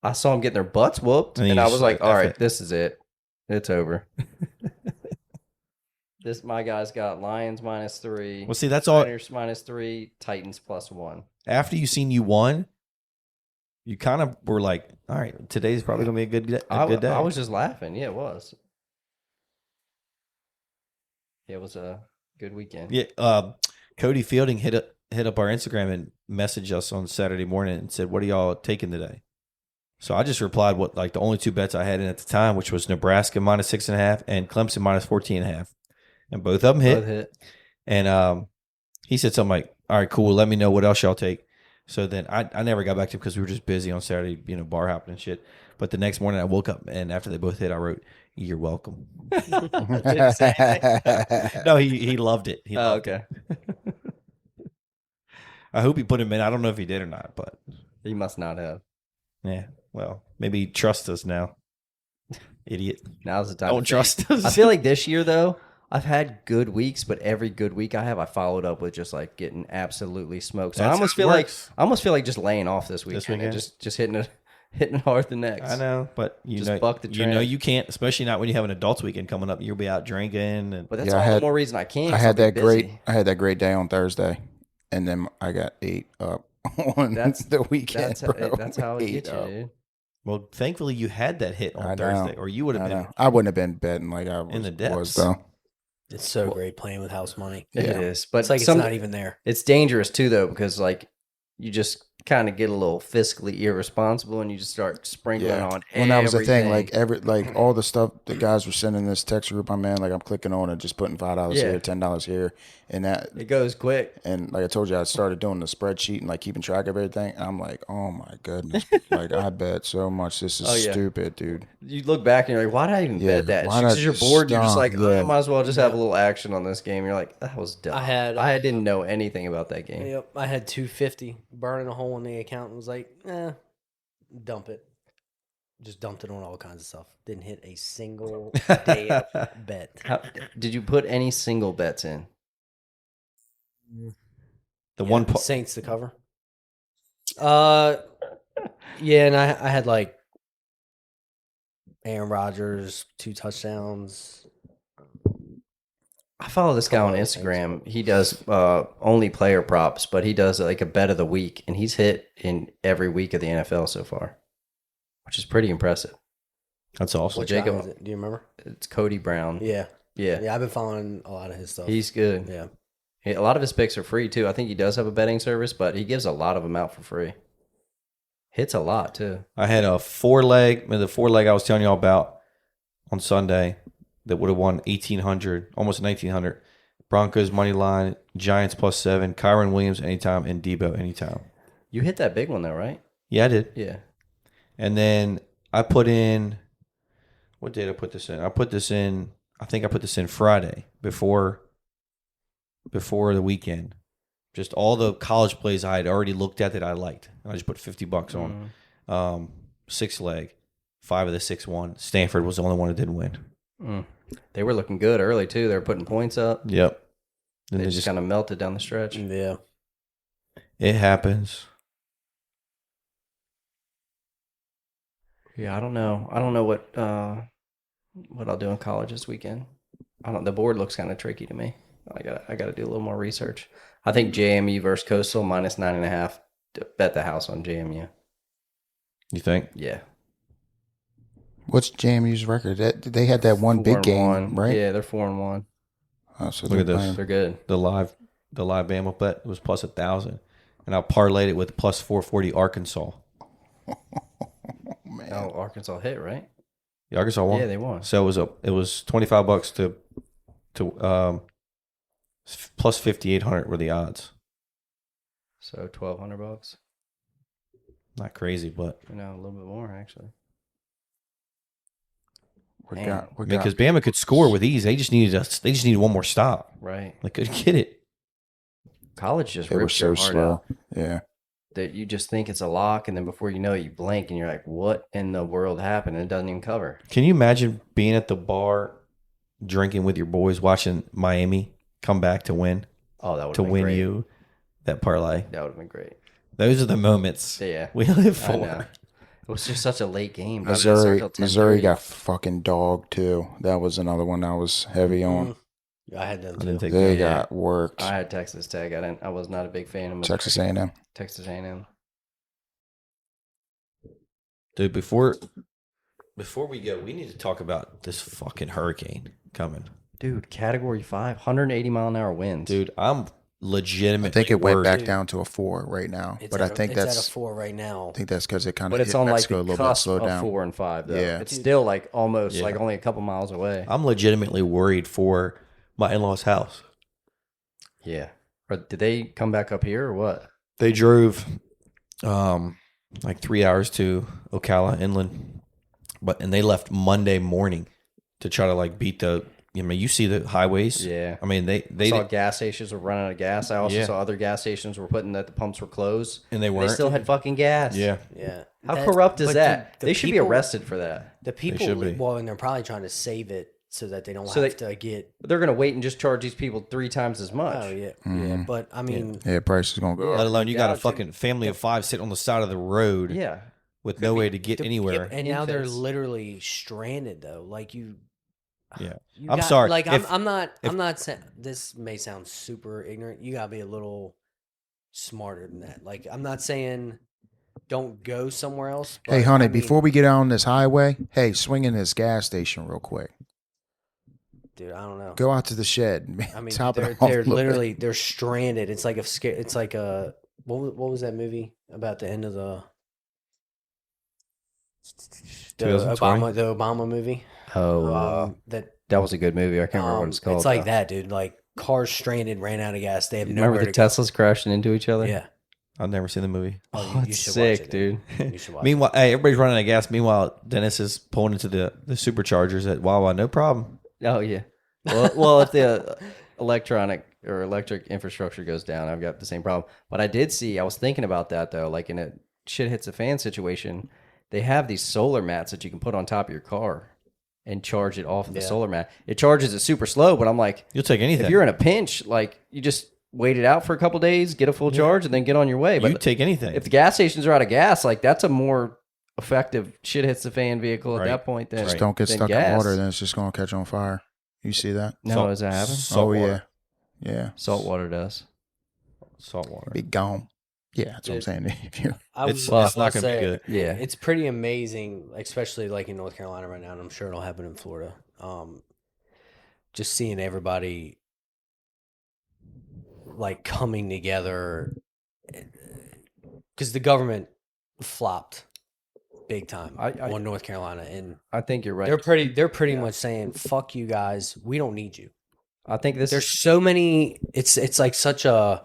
I saw them getting their butts whooped, And and you I just was like, like, all F right, it. this is it. It's over. My guys got Lions -3. Well, see, that's all. Niners -3, Titans +1. After you won, you kind of were like, all right, today's probably going to be a good day. I was just laughing. Yeah, it was. It was a good weekend. Yeah, Cody Fielding hit up our Instagram and messaged us on Saturday morning and said, "What are y'all taking today?" So I just replied, "What like the only 2 bets I had in at the time, which was Nebraska -6.5 and Clemson -14.5, and both of them hit." Both hit. And he said something like, "All right, cool. Let me know what else y'all take." So then I never got back to him because we were just busy on Saturday, bar hopping and shit. But the next morning I woke up and after they both hit, I wrote, "You're welcome." No, he loved it. He Oh, loved okay. it. I hope he put him in. I don't know if he did or not, but He must not have. yeah. Well, maybe he trusts us now. Idiot. Now's the time. Don't trust us. I feel like this year though, I've had good weeks, but every good week I followed up with just like getting absolutely smoked. So I That's almost how it feel like just laying off this weekend and just hitting it hard the next. I know, but Just buck the you know trend. you can't, especially not when you have an adults weekend coming up. You'll be out drinking and But that's Yeah, I all the had- more reason I can't. I 'cause had I'll be that great. busy. I had that great day on Thursday, and then I got ate up on the weekend. That's how it Ate gets you, up. dude. well, thankfully you had that hit I on know. Thursday, or you would have I been. know. I wouldn't have been betting like I was, In the depths. though. It's so great playing with house money. It Yeah. is, but It's like it's not even there. It's dangerous too, though, because like you just kind of get a little fiscally irresponsible, and you just start sprinkling on. Well, that was the thing. everything. Like all the stuff the guys were sending this text group I'm in, like I'm clicking on and just putting $5 Yeah. here, $10 here, and that. It goes quick. And like I told you, I started doing the spreadsheet and like keeping track of everything. And I'm like, oh my goodness, like I bet so much. This is Oh, yeah. stupid, dude. You look back and you're like, why did I even Yeah, bet that? why Because not you're bored. You're just stop? like, oh, Yeah. I might as well just have a little action on this game. You're like, that was dumb. I didn't know anything about that game. Yep, I had 250 burning a hole in the account and was like, dump it. Just dumped it on all kinds of stuff. Didn't hit a single day bet. Did you put any single bets in? The one Saints to cover. Yeah, and I had like Aaron Rodgers 2 touchdowns. I follow this guy on Couple other Instagram. He does only player props, but he does like a bet of the week, and he's hit in every week of the NFL so far, which is pretty impressive. That's awesome. What Jacob- guy is it? Do you remember? It's Cody Brown. Yeah. Yeah. Yeah, I've been following a lot of his stuff. He's good. Yeah. A lot of his picks are free too. I think he does have a betting service, but he gives a lot of them out for free. Hits a lot too. I had a 4-leg, the 4-leg I was telling y'all about on Sunday that would have won 1,800, almost 1,900. Broncos money line, Giants +7, Kyron Williams anytime, and Debo anytime. You hit that big one though, right? Yeah, I did. Yeah. And then I put in, what date I put this in? I put this in, I think I put this in Friday before the weekend. Just all the college plays I had already looked at that I liked. And I just put $50 on. 6-leg, 5 of the 6 won. Stanford was the only one that didn't win. They were looking good early too. They were putting points up. Yep. And They just kind of melted down the stretch. Yeah. it happens. Yeah, I don't know. I don't know what I'll do in college this weekend. The board looks kind of tricky to me. I got to do a little more research. I think JMU versus Coastal -9.5. Bet the house on JMU. You think? Yeah. What's JMU's record? They had that one big game, 4-1. right? Yeah, they're 4-1. Oh, so Look at this. They're good. The live Bama bet was +1,000, and I parlayed it with +440 Arkansas. Man. Oh, Arkansas hit, right? The Arkansas won. Yeah, they won. So it was $25 to +5,800 were the odds. So $1,200. Not crazy, but A little bit more actually. because Bama could score with ease, they just needed one more stop. Right. They couldn't get it. College just They were rips so your heart slow. out. Yeah. That you just think it's a lock, and then before you know it, you blink, and you're like, "What in the world happened?" And it doesn't even cover. Can you imagine being at the bar, drinking with your boys, watching Miami come back to win Oh, that would to have been win great. you that parlay? That would have been great. Those are the moments Yeah, we live I know. for. It was just such a late game. But it didn't start till Missouri 10:30. got fucking dogged too. That was another one I was heavy on. I had them I didn't too. take They that. got worked. I had Texas Tech. I was not a big fan of Missouri. Texas A&M. Texas A&M. Dude, before we go, we need to talk about this fucking hurricane coming. Dude, Category 5, 180-mile-an-hour winds. Dude, I'm legitimately I think it went back Dude. down to a 4 right now, It's but at I think it's that's at a 4 right now. I think that's because it kind but of it's hit on like Mexico the a little bit, cusp slowed of down. 4 and 5, though. Yeah. It's still like almost Yeah. like only a couple miles away. I'm legitimately worried for my in-laws' house. Yeah. Or did they come back up here or what? They drove like 3 hours to Ocala inland, and they left Monday morning to try to like beat the. I mean, you see the highways. Yeah. I mean, they saw gas stations were running out of gas. I also Yeah. saw other gas stations were putting that the pumps were closed. and they They weren't. still had fucking gas. Yeah, Yeah. How That- corrupt is but that? the They should be people- arrested for that. The people, should be. well, and they're probably trying to save it so that they don't So have to get. They're going to wait and just charge these people 3 times as much. Oh yeah, yeah. But I mean, Yeah, price is gonna go let up. alone you got a Gotcha. fucking family of 5 sitting on the side of the road Yeah. with no way to get anywhere. and now they're Infants. literally stranded though. Like you. Yeah. you I'm sorry. Like If- I'm not saying this may sound super ignorant. You gotta be a little smarter than that. Like I'm not saying don't go somewhere else. Hey, but, honey, I mean, before we get out on this highway, hey, swing in this gas station real quick. dude, I don't know. Go out to the shed. I mean, top they're it off a they're little bit. literally they're stranded. It's like it's like a what was that movie about the end of the 2020? the Obama movie? Oh, That that was a good movie. I can't remember what it's called. it's like though. that, dude. Like cars stranded, ran out of gas. They have Remember nowhere the to go. Teslas crashing into each other? Yeah. I've never seen the movie. Oh, you it's should sick, watch it, dude. You should watch Meanwhile, hey, everybody's running out of gas. Meanwhile, Dennis is pulling into the superchargers at Wawa. No problem. Oh, yeah. Well, if the electric infrastructure goes down, I've got the same problem. But I was thinking about that, though. Like in a shit hits the fan situation, they have these solar mats that you can put on top of your car and charge it off of the Yeah. solar mat. It charges it super slow, but I'm like, You'll take anything. if you're in a pinch, like you just wait it out for a couple days, get a full charge, and then get on your way. you But take anything. if the gas stations are out of gas, like that's a more effective shit hits the fan vehicle at Right. that point than Just don't get than stuck gas. in water, then it's just gonna catch on fire. You see that? No, does that happen? Salt water. Yeah. Salt water does. Salt water. Be gone. Yeah, that's what I'm saying. It's not going to be good. Yeah. It's pretty amazing, especially like in North Carolina right now, and I'm sure it'll happen in Florida. Just seeing everybody like coming together because the government flopped big time on North Carolina, and I think you're right. They're pretty much saying, "Fuck you guys, we don't need you." I think there's so many. It's like such a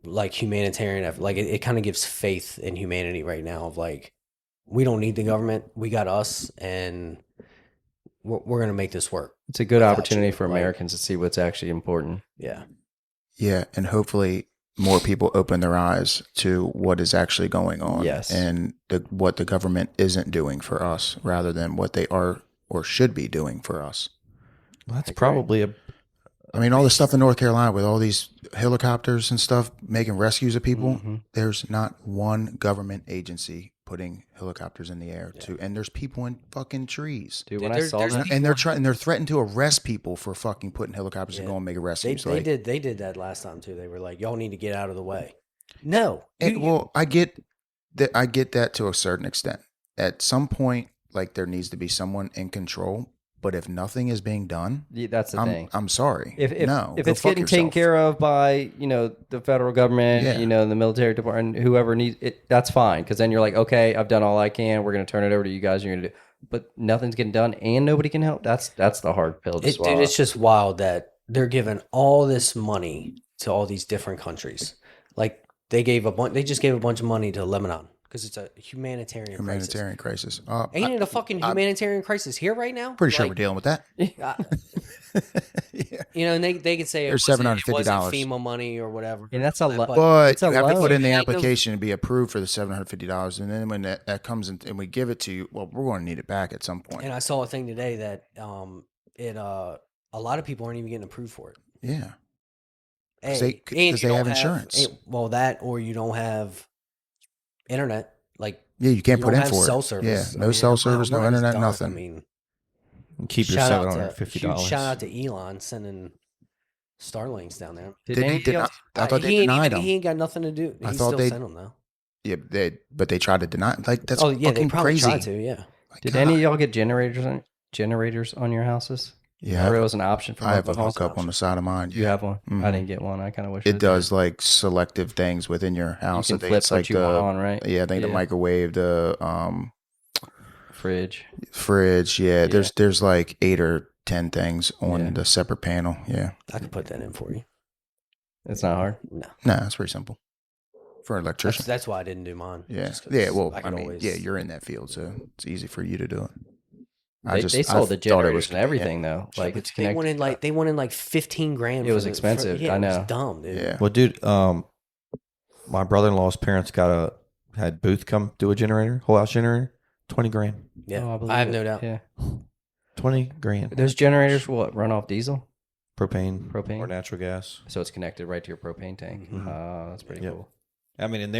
like humanitarian effort. Like it kind of gives faith in humanity right now. Of like, we don't need the government. We got us, and we're gonna make this work. It's a good opportunity for Americans to see what's actually important. Yeah. Yeah, and hopefully more people open their eyes to what is actually going on. Yes. And what the government isn't doing for us rather than what they are or should be doing for us. Well, that's probably I mean, all the stuff in North Carolina with all these helicopters and stuff making rescues of people, there's not one government agency putting helicopters in the air and there's people in fucking trees. Dude, when I saw that, and they're threatened to arrest people for fucking putting helicopters and going and making rescues. They did that last time too. They were like, y'all need to get out of the way. No. Well, I get that to a certain extent. At some point, like there needs to be someone in control. But if nothing is being done, that's the thing. I'm sorry. If it's getting taken care of by the federal government, the military department, whoever needs it, that's fine. Because then you're like, okay, I've done all I can. We're going to turn it over to you guys. You're going to do. But nothing's getting done, and nobody can help. That's the hard pill to swallow. Dude, it's just wild that they're giving all this money to all these different countries. Like they just gave a bunch of money to Lebanon. Because it's a humanitarian crisis. Ain't it a fucking humanitarian crisis here right now? Pretty sure we're dealing with that. And they could say there's $750 FEMA money or whatever. And that's a lot. But you have to put in the application and be approved for the $750. And then when that comes in and we give it to you, well, we're going to need it back at some point. And I saw a thing today that a lot of people aren't even getting approved for it. Yeah. Because they have insurance. That or you don't have internet, you can't put in for cell it. service. Yeah, no cell service, no internet, nothing. I mean, keep your $750. Shout out to Elon sending Starlinks down there. I thought they denied them. He ain't got nothing to do. He still sent them though. Yeah, but they tried to deny. Like that's fucking they probably crazy. Tried to, yeah. Did any of y'all get generators on your houses? Yeah, it was an option for. I have a hookup on the side of mine. You have one? Mm-hmm. I didn't get one. I kind of wish it does like selective things within your house. You can flip what you want on, right? Yeah, I think the microwave, the fridge. Yeah, there's like 8 or 10 things on the separate panel. Yeah, I could put that in for you. It's not hard. No, it's pretty simple for an electrician. That's why I didn't do mine. Yeah, well, I mean, you're in that field, so it's easy for you to do it. They sold the generators and everything though. Like it's connected. They wanted like $15,000. It was expensive. I know. It was dumb, dude. Yeah. Well, dude, my brother-in-law's parents had Booth come do a generator, whole house generator, $20,000. Yeah, I have no doubt. Yeah, $20,000. Those generators run off diesel, propane, or natural gas. So it's connected right to your propane tank. Mm-hmm. That's pretty cool. I mean, in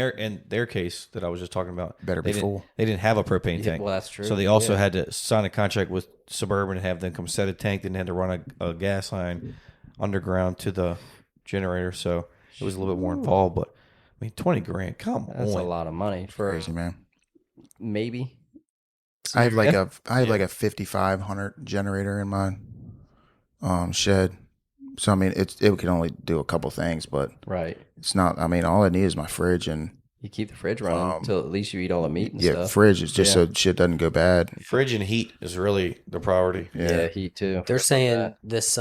their case that I was just talking about, better be full. They didn't have a propane tank. Well, that's true. So they also had to sign a contract with Suburban and have them come set a tank. Then they had to run a gas line underground to the generator. So it was a little bit more involved. But I mean, $20,000. Come on, that's a lot of money for crazy, man. Maybe I have like a 5500 generator in my shed. So I mean, it can only do a couple things, but it's not. I mean, all I need is my fridge, and you keep the fridge running until at least you eat all the meat and stuff. Yeah, fridge is just so shit doesn't go bad. Fridge and heat is really the priority. Yeah, heat too. They're saying this.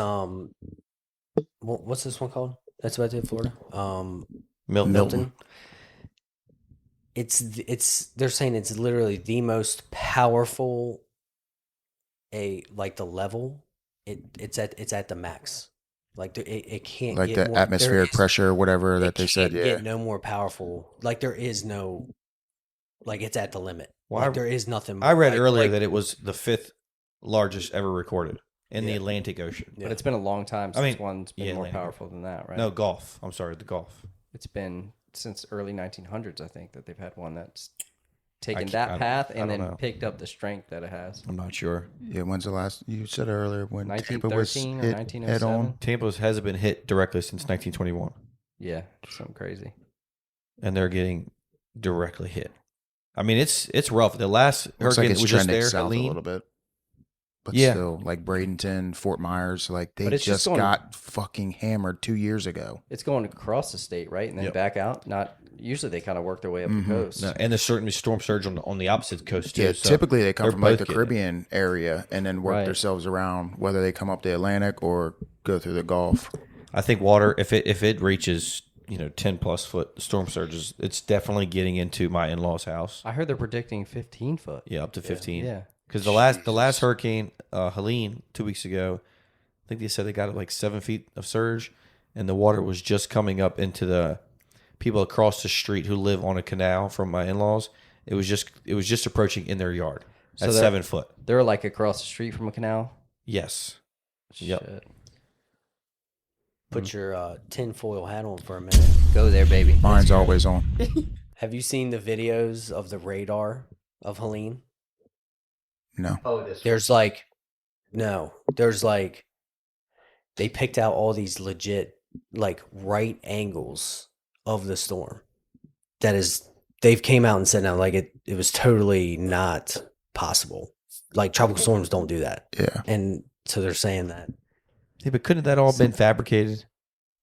What's this one called? That's about to hit Florida. Milton. They're saying it's literally the most powerful. Like the level, it's at the max. Like it can't like get the more, atmospheric pressure or whatever that they said. Yeah, get no more powerful. Like there is no, like it's at the limit. Well, there is nothing. I read earlier that it was the 5th largest ever recorded in the Atlantic Ocean. But it's been a long time since one's been more powerful than that, right? No, Gulf. I'm sorry, the Gulf. It's been since early 1900s, I think, that they've had one that's taken that path and then know. picked up the strength that it has. I'm not sure. Yeah, when's the last? You said earlier when Tampa was 1913 or hit 1907. head on. Tampa hasn't been hit directly since 1921, Yeah, something crazy. and they're getting directly hit. I mean, it's rough. The last Looks hurricane like it's was just trending there, south Helene. a little bit, but Yeah. still, like Bradenton, Fort Myers, like they But it's just just going- got fucking hammered 2 years ago. It's going across the state, right, and then Yep. back out. Not usually they kind of work their way up the coast. No, and there's certainly storm surge on the opposite coast too. Yeah, so typically they come they're from like both the getting it. Caribbean area and then work Right. themselves around, whether they come up the Atlantic or go through the Gulf. I think water, if it reaches 10+ foot storm surges, it's definitely getting into my in-laws' house. I heard they're predicting 15 foot. Yeah, up to 15. Yeah. Because the last hurricane, Helene, 2 weeks ago, I think they said they got like 7 feet of surge, and the water was just coming up into the people across the street who live on a canal from my in-laws. It was just approaching in their yard at they're- 7 foot. They're like across the street from a canal. Yes. Yep. Shit. Put your tinfoil hat on for a minute. Go there, baby. Mine's always on. Have you seen the videos of the radar of Helene? No. There's like they picked out all these legit like right angles of the storm. They've came out and said now like it was totally not possible. Like tropical storms don't do that. Yeah. And so they're saying that. Yeah, but couldn't that all been fabricated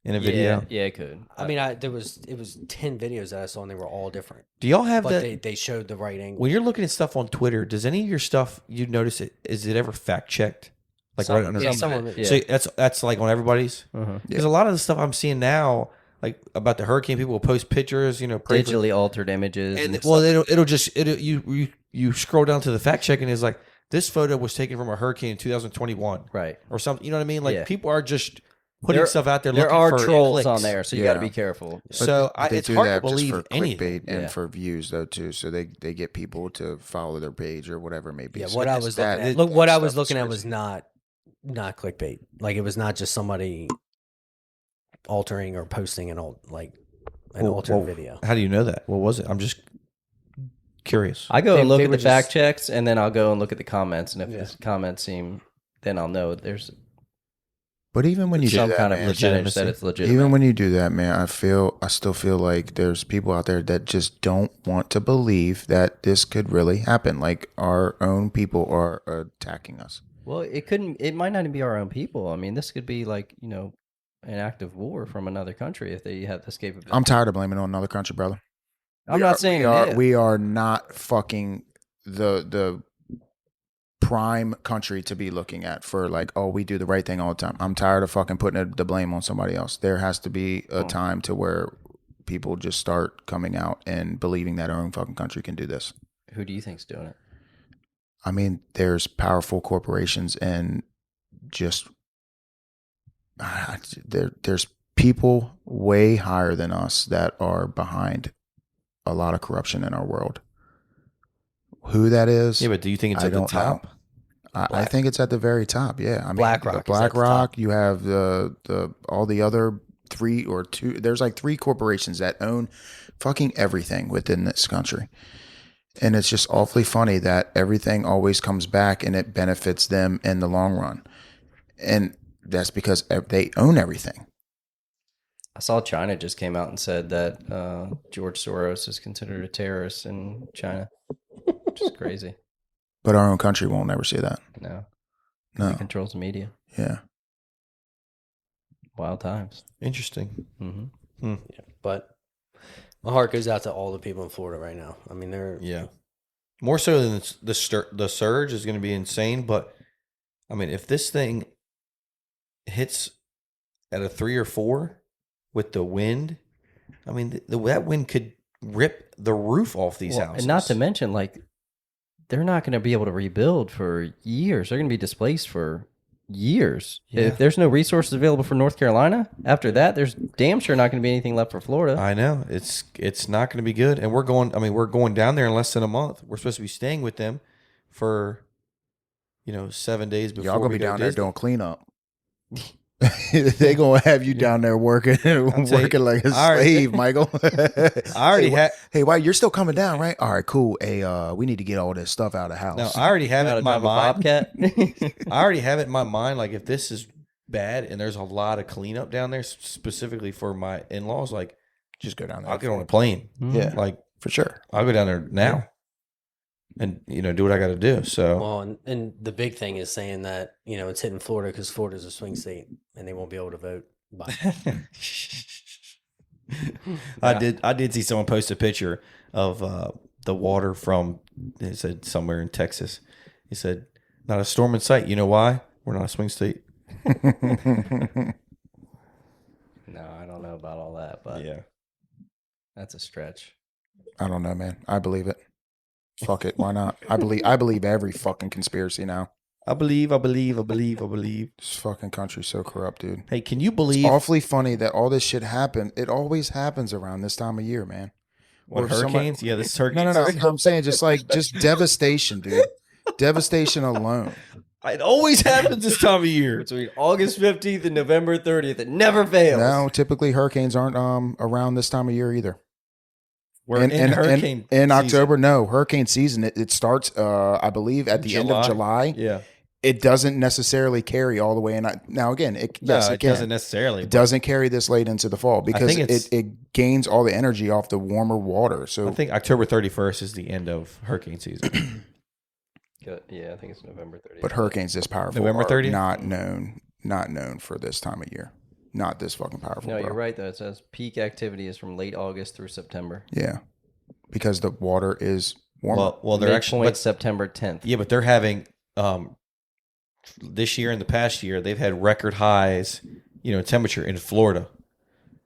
in a video? Yeah, it could. I mean, it was 10 videos that I saw and they were all different. Do y'all have But that? they showed the right angle. When you're looking at stuff on Twitter, does any of your stuff you notice is it ever fact checked? Like right under. Yeah, some of it. Yeah. So that's like on everybody's. Uh-huh. Because a lot of the stuff I'm seeing now, like about the hurricane, people will post pictures, pray for- Digitally altered images. and And well, you scroll down to the fact check and it's like this photo was taken from a hurricane in 2021, right. or something. You know what I mean? Like Yeah. people are just putting stuff out there. There looking are for trolls clicks. on there, so you got to Yeah. be careful. So They it's do hard to that just believe for anything. clickbait and Yeah. for views though too. So they get people to follow their page or whatever it may be. Yeah, So what I it's was that- looking at. that Look, what I stuff was is looking at crazy. was not clickbait. Like it was not just somebody altering or posting an altered video. How do you know that? What was it? I'm just curious. I go They- and look they at were the fact just- checks, and then I'll go and look at the comments. And if Yeah. the comments seem, then I'll know there's But even when you do some that, kind of man, percentage legitimacy. that it's legitimate. even when you do that, man, I still feel like there's people out there that just don't want to believe that this could really happen. Like our own people are attacking us. Well, it might not even be our own people. I mean, this could be like, an act of war from another country if they have this capability. I'm tired of blaming it on another country, brother. I'm not saying we are not fucking the prime country to be looking at for like, oh, we do the right thing all the time. I'm tired of fucking putting the blame on somebody else. There has to be a time to where people just start coming out and believing that our own fucking country can do this. Who do you think's doing it? I mean, there's powerful corporations and just there's people way higher than us that are behind a lot of corruption in our world. Who that is? Yeah, but do you think it's I at the don't top? know. I think it's at the very top. Yeah, I mean, BlackRock is at the BlackRock. You have the all the other 3 or 2. There's like 3 corporations that own fucking everything within this country, and it's just awfully funny that everything always comes back and it benefits them in the long run, and that's because they own everything. I saw China just came out and said that George Soros is considered a terrorist in China, which is crazy. But our own country won't ever see that. No, No. he controls the media. Yeah. Wild times. Interesting. Mm-hmm. But my heart goes out to all the people in Florida right now. I mean, they're Yeah. More so than the surge is going to be insane. But I mean, if this thing hits at a 3 or 4 with the wind, I mean, that wind could rip the roof off these houses. And not to mention, like, they're not going to be able to rebuild for years. They're going to be displaced for years. Yeah. If there's no resources available for North Carolina, after that, there's damn sure not going to be anything left for Florida. I know it's not going to be good. And we're going down there in less than a month. We're supposed to be staying with them for 7 days before Y'all gonna we be go down there Disney. doing cleanup. They gonna have you down there working like a slave, Michael. I already had. Hey, why you're still coming down, right? All right, cool. Hey, we need to get all this stuff out of the house. No, I already have it in my mind. Bobcat. I already have it in my mind. Like, if this is bad and there's a lot of cleanup down there, specifically for my in-laws, like, just go down there. I'll get on a plane. Yeah, like for sure. I'll go down there now, and do what I got to do. So, well, and the big thing is saying that it's hitting Florida because Florida's a swing state and they won't be able to vote. I did see someone post a picture of the water from, it said somewhere in Texas. He said, "Not a storm in sight. You know why? We're not a swing state." No, I don't know about all that, but Yeah, that's a stretch. I don't know, man. I believe it. Fuck it. Why not? I believe every fucking conspiracy now. I believe. This fucking country's so corrupt, dude. Hey, can you believe? It's awfully funny that all this shit happened. It always happens around this time of year, man. What, hurricanes? Yeah, this hurricane. No. I'm saying just devastation, dude. Devastation alone. It always happens this time of year. Between August 15th and November 30th, it never fails. No, typically hurricanes aren't around this time of year either. We're in hurricane in October. season. No, hurricane season. It starts, I believe, at the end of July. Yeah, it doesn't necessarily carry all the way in. Now, again, it doesn't necessarily. It doesn't carry this late into the fall because it gains all the energy off the warmer water. So I think October 31st is the end of hurricane season. Yeah, I think it's November 30th. But hurricanes this powerful November 30th? Not known for this time of year. Not this fucking powerful. No, you're right though. It says peak activity is from late August through September. Yeah, because the water is warmer. Well, they're actually September 10th. Yeah, but they're having this year and the past year they've had record highs, temperature in Florida.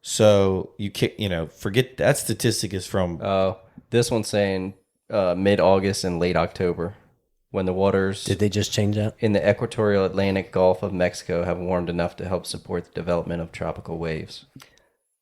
So you can't, forget that statistic is from. This one's saying mid-August and late October. When the waters Did they just change that? in the equatorial Atlantic Gulf of Mexico have warmed enough to help support the development of tropical waves.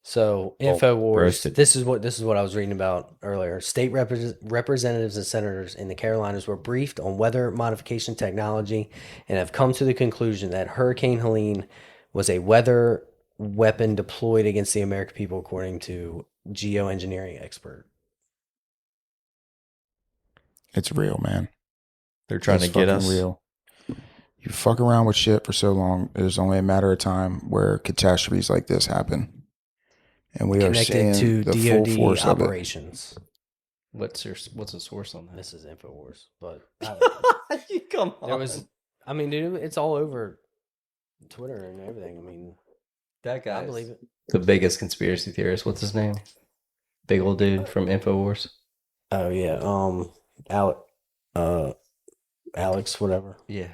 So InfoWars, roasted. this is what I was reading about earlier. State representatives and senators in the Carolinas were briefed on weather modification technology and have come to the conclusion that Hurricane Helene was a weather weapon deployed against the American people, according to geoengineering expert. It's real, man. They're trying to get us. Real. You fuck around with shit for so long, there's only a matter of time where catastrophes like this happen, and we are seeing to the DoD full force operations. What's the source on that? This is InfoWars, but You come on. there was. I mean, dude, it's all over Twitter and everything. I mean, that guy. I believe it. The biggest conspiracy theorist. What's his name? Big old dude from InfoWars. Oh yeah, Alex, whatever. Yeah.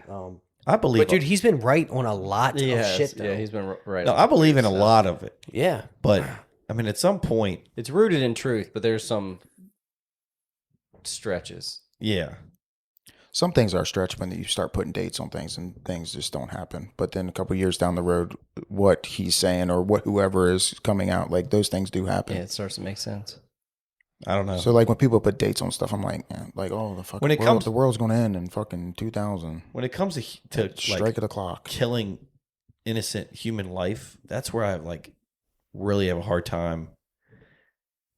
I believe, But dude, he's been right on a lot of shit. Though. Yeah, he's been right. No, I believe in a lot of it, Yeah, but I mean, at some point, It's rooted in truth, but there's some stretches. yeah. Some things are stretched when you start putting dates on things and things just don't happen. But then a couple of years down the road, what he's saying or what whoever is coming out, like those things do happen. Yeah, it starts to make sense. I don't know. So like when people put dates on stuff, I'm like, oh, the fucking the world's going to end in fucking 2000. When it comes to strike of the clock, killing innocent human life, that's where I really have a hard time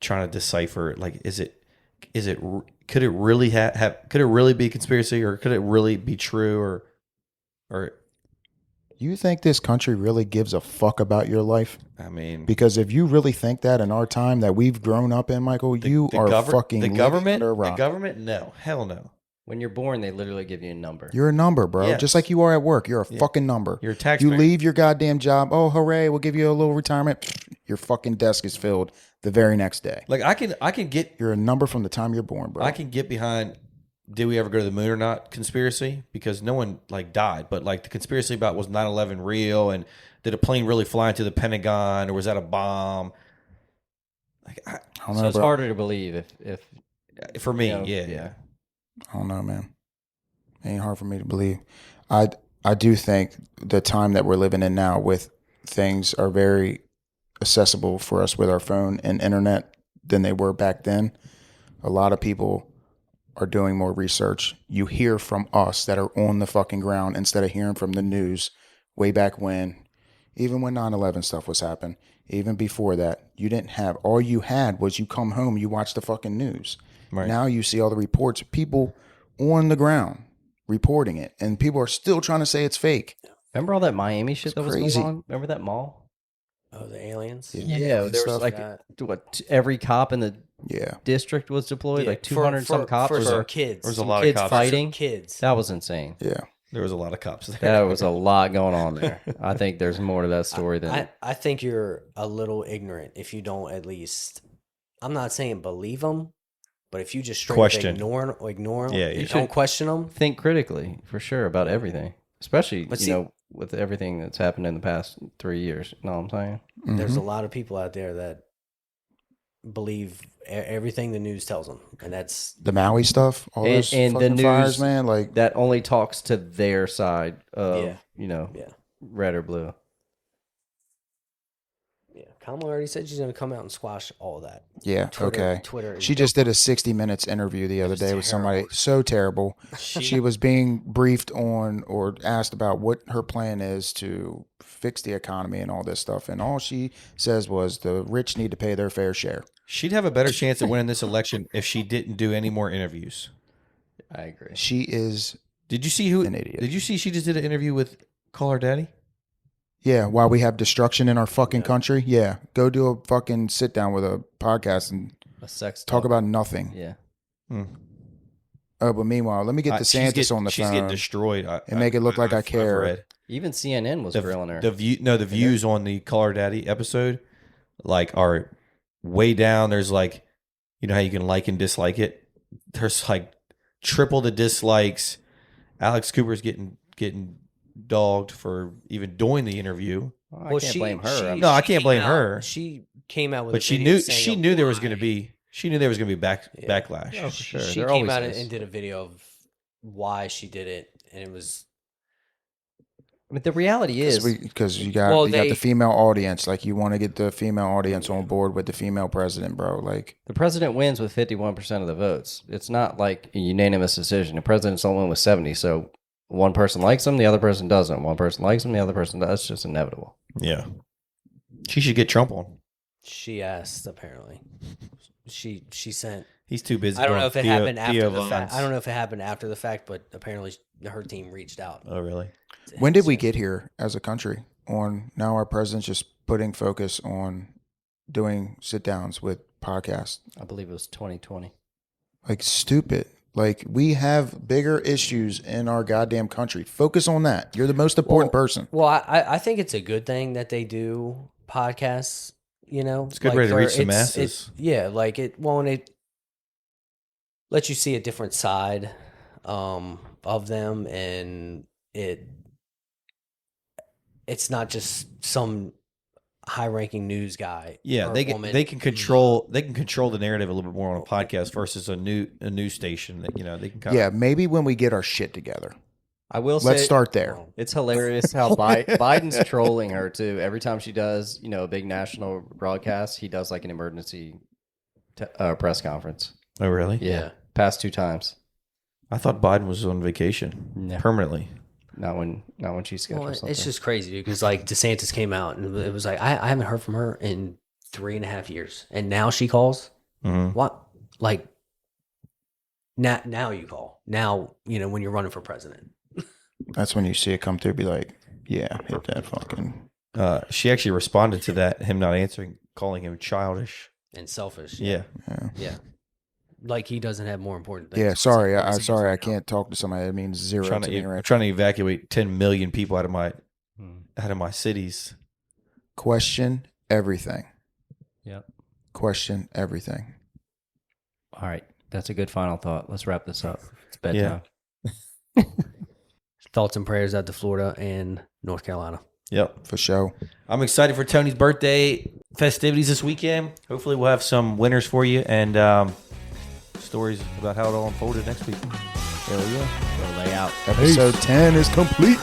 trying to decipher. Like, could it really could it really be a conspiracy, or could it really be true, or you think this country really gives a fuck about your life? I mean, because if you really think that in our time that we've grown up in, Michael, you are fucking the government. No, hell no. When you're born, they literally give you a number. You're a number, bro. Yes. Just like you are at work. You're a fucking number. You're a tax. You leave your goddamn job. Oh, hooray! We'll give you a little retirement. Your fucking desk is filled the very next day. Like I can get. You're a number from the time you're born, bro. I can get behind. Did we ever go to the moon or not? Conspiracy, because no one died, but the conspiracy about was 9/11 real, and did a plane really fly into the Pentagon, or was that a bomb? I don't know, so it's bro. harder to believe if for me, yeah. I don't know, man. It ain't hard for me to believe. I do think the time that we're living in now, with things are very accessible for us with our phone and internet than they were back then. A lot of people are doing more research. You hear from us that are on the fucking ground instead of hearing from the news way back when. Even when 9/11 stuff was happening, even before that, you didn't have, all you had was you come home, you watch the fucking news. Right. Now you see all the reports, people on the ground reporting it, and people are still trying to say it's fake. Remember all that Miami shit that was crazy. going on? Remember that mall? Oh, the aliens. Yeah, there was like every cop in the district was deployed, like 200 some cops. For some kids. There was a lot kids of cops fighting. Kids. That was insane. Yeah. There was a lot of cops there. That was a lot going on there. I think there's more to that story than I think you're a little ignorant if you don't at least. I'm not saying believe them, but if you just straight Question. ignore them, Yeah, you you don't question them. think critically for sure about everything, especially But you see- know with everything that's happened in the past 3 years. You know what I'm saying? There's a lot of people out there that believe everything the news tells them, and that's The Maui stuff, all those and the fucking fires, news man. Like, that only talks to their side of Yeah. you know yeah. red or blue. Yeah, Kamala already said she's going to come out and squash all of that. yeah, okay. Twitter. She just did a 60 Minutes interview the other day with somebody. terrible. So terrible. She was being briefed on or asked about what her plan is to fix the economy and all this stuff. And all she says was the rich need to pay their fair share. She'd have a better chance of winning this election if she didn't do any more interviews. I agree. She is, Did you see who? An idiot. Did you see she just did an interview with Call Her Daddy? yeah, while we have destruction in our fucking country, yeah, go do a fucking sit down with a podcast and A sex talk about nothing. Yeah. Oh, but meanwhile, let me get DeSantis on the she's phone getting destroyed and make it look like I I've care. read. Even CNN was grilling her. The views on the Call Her Daddy episode like are way down. There's like, you know how you can like and dislike it. There's like triple the dislikes. Alex Cooper's getting dogged for even doing the interview. I can't blame her. No, I can't blame came her. out- She came out with, But a she video knew saying there was going to why. be backlash. Oh, for sure. She There came always out is. and did a video of why she did it, and it was But the reality is, Because you got Well, you got they- the female audience. Like, you want to get the female audience on board with the female president, bro. Like, the president wins with 51% of the votes. It's not like a unanimous decision. The president's only win with 70. So one person likes him, the other person doesn't. One person likes him, the other person does. It's just inevitable. Yeah. She should get Trump on. she asked apparently. She sent. He's too busy. I don't going know if it Theo- happened after Theo the fact. Vons. I don't know if it happened after the fact, but apparently her team reached out. Oh, really? when did we get here as a country? On now, our president's just putting focus on doing sit downs with podcasts. I believe it was 2020. Like, stupid. Like, we have bigger issues in our goddamn country. Focus on that. You're the most important person. Well, I think it's a good thing that they do podcasts. You know, It's a good way to for- reach the it's- masses. yeah, like it. Well, and it lets you see a different side of them, and it's not just some high-ranking news guy. Yeah, or they woman. can control the narrative a little bit more on a podcast versus a news station that, you know, they can kind Yeah, maybe when we get our shit together. I will say Let's start there. it's hilarious how Biden's trolling her too. Every time she does, you know, a big national broadcast, he does like an emergency press conference. Oh, really? Yeah. Past 2 times. I thought Biden was on vacation No. permanently. Not when she's scheduled. Well, something. it's just crazy, dude. Because like DeSantis came out and it was like I haven't heard from her in 3.5 years, and now she calls. Mm-hmm. What? Like now you call. Now you know when you're running for president. That's when you see it come through. Be like, yeah, hit that fucking. She actually responded to that, him not answering, calling him childish. And selfish. Yeah. Yeah. Like he doesn't have more important things. Yeah, sorry, Like, I he sorry, I doesn't know. can't talk to somebody that means zero Trying to me to, right. trying to evacuate 10 million people out of my cities. Question everything. Yep. Question everything. All right. That's a good final thought. Let's wrap this up. It's bedtime. Thoughts and prayers out to Florida and North Carolina. Yep. For sure. I'm excited for Tony's birthday festivities this weekend. Hopefully we'll have some winners for you and stories about how it all unfolded next week. Hell yeah. Go lay out. Episode 10 is complete.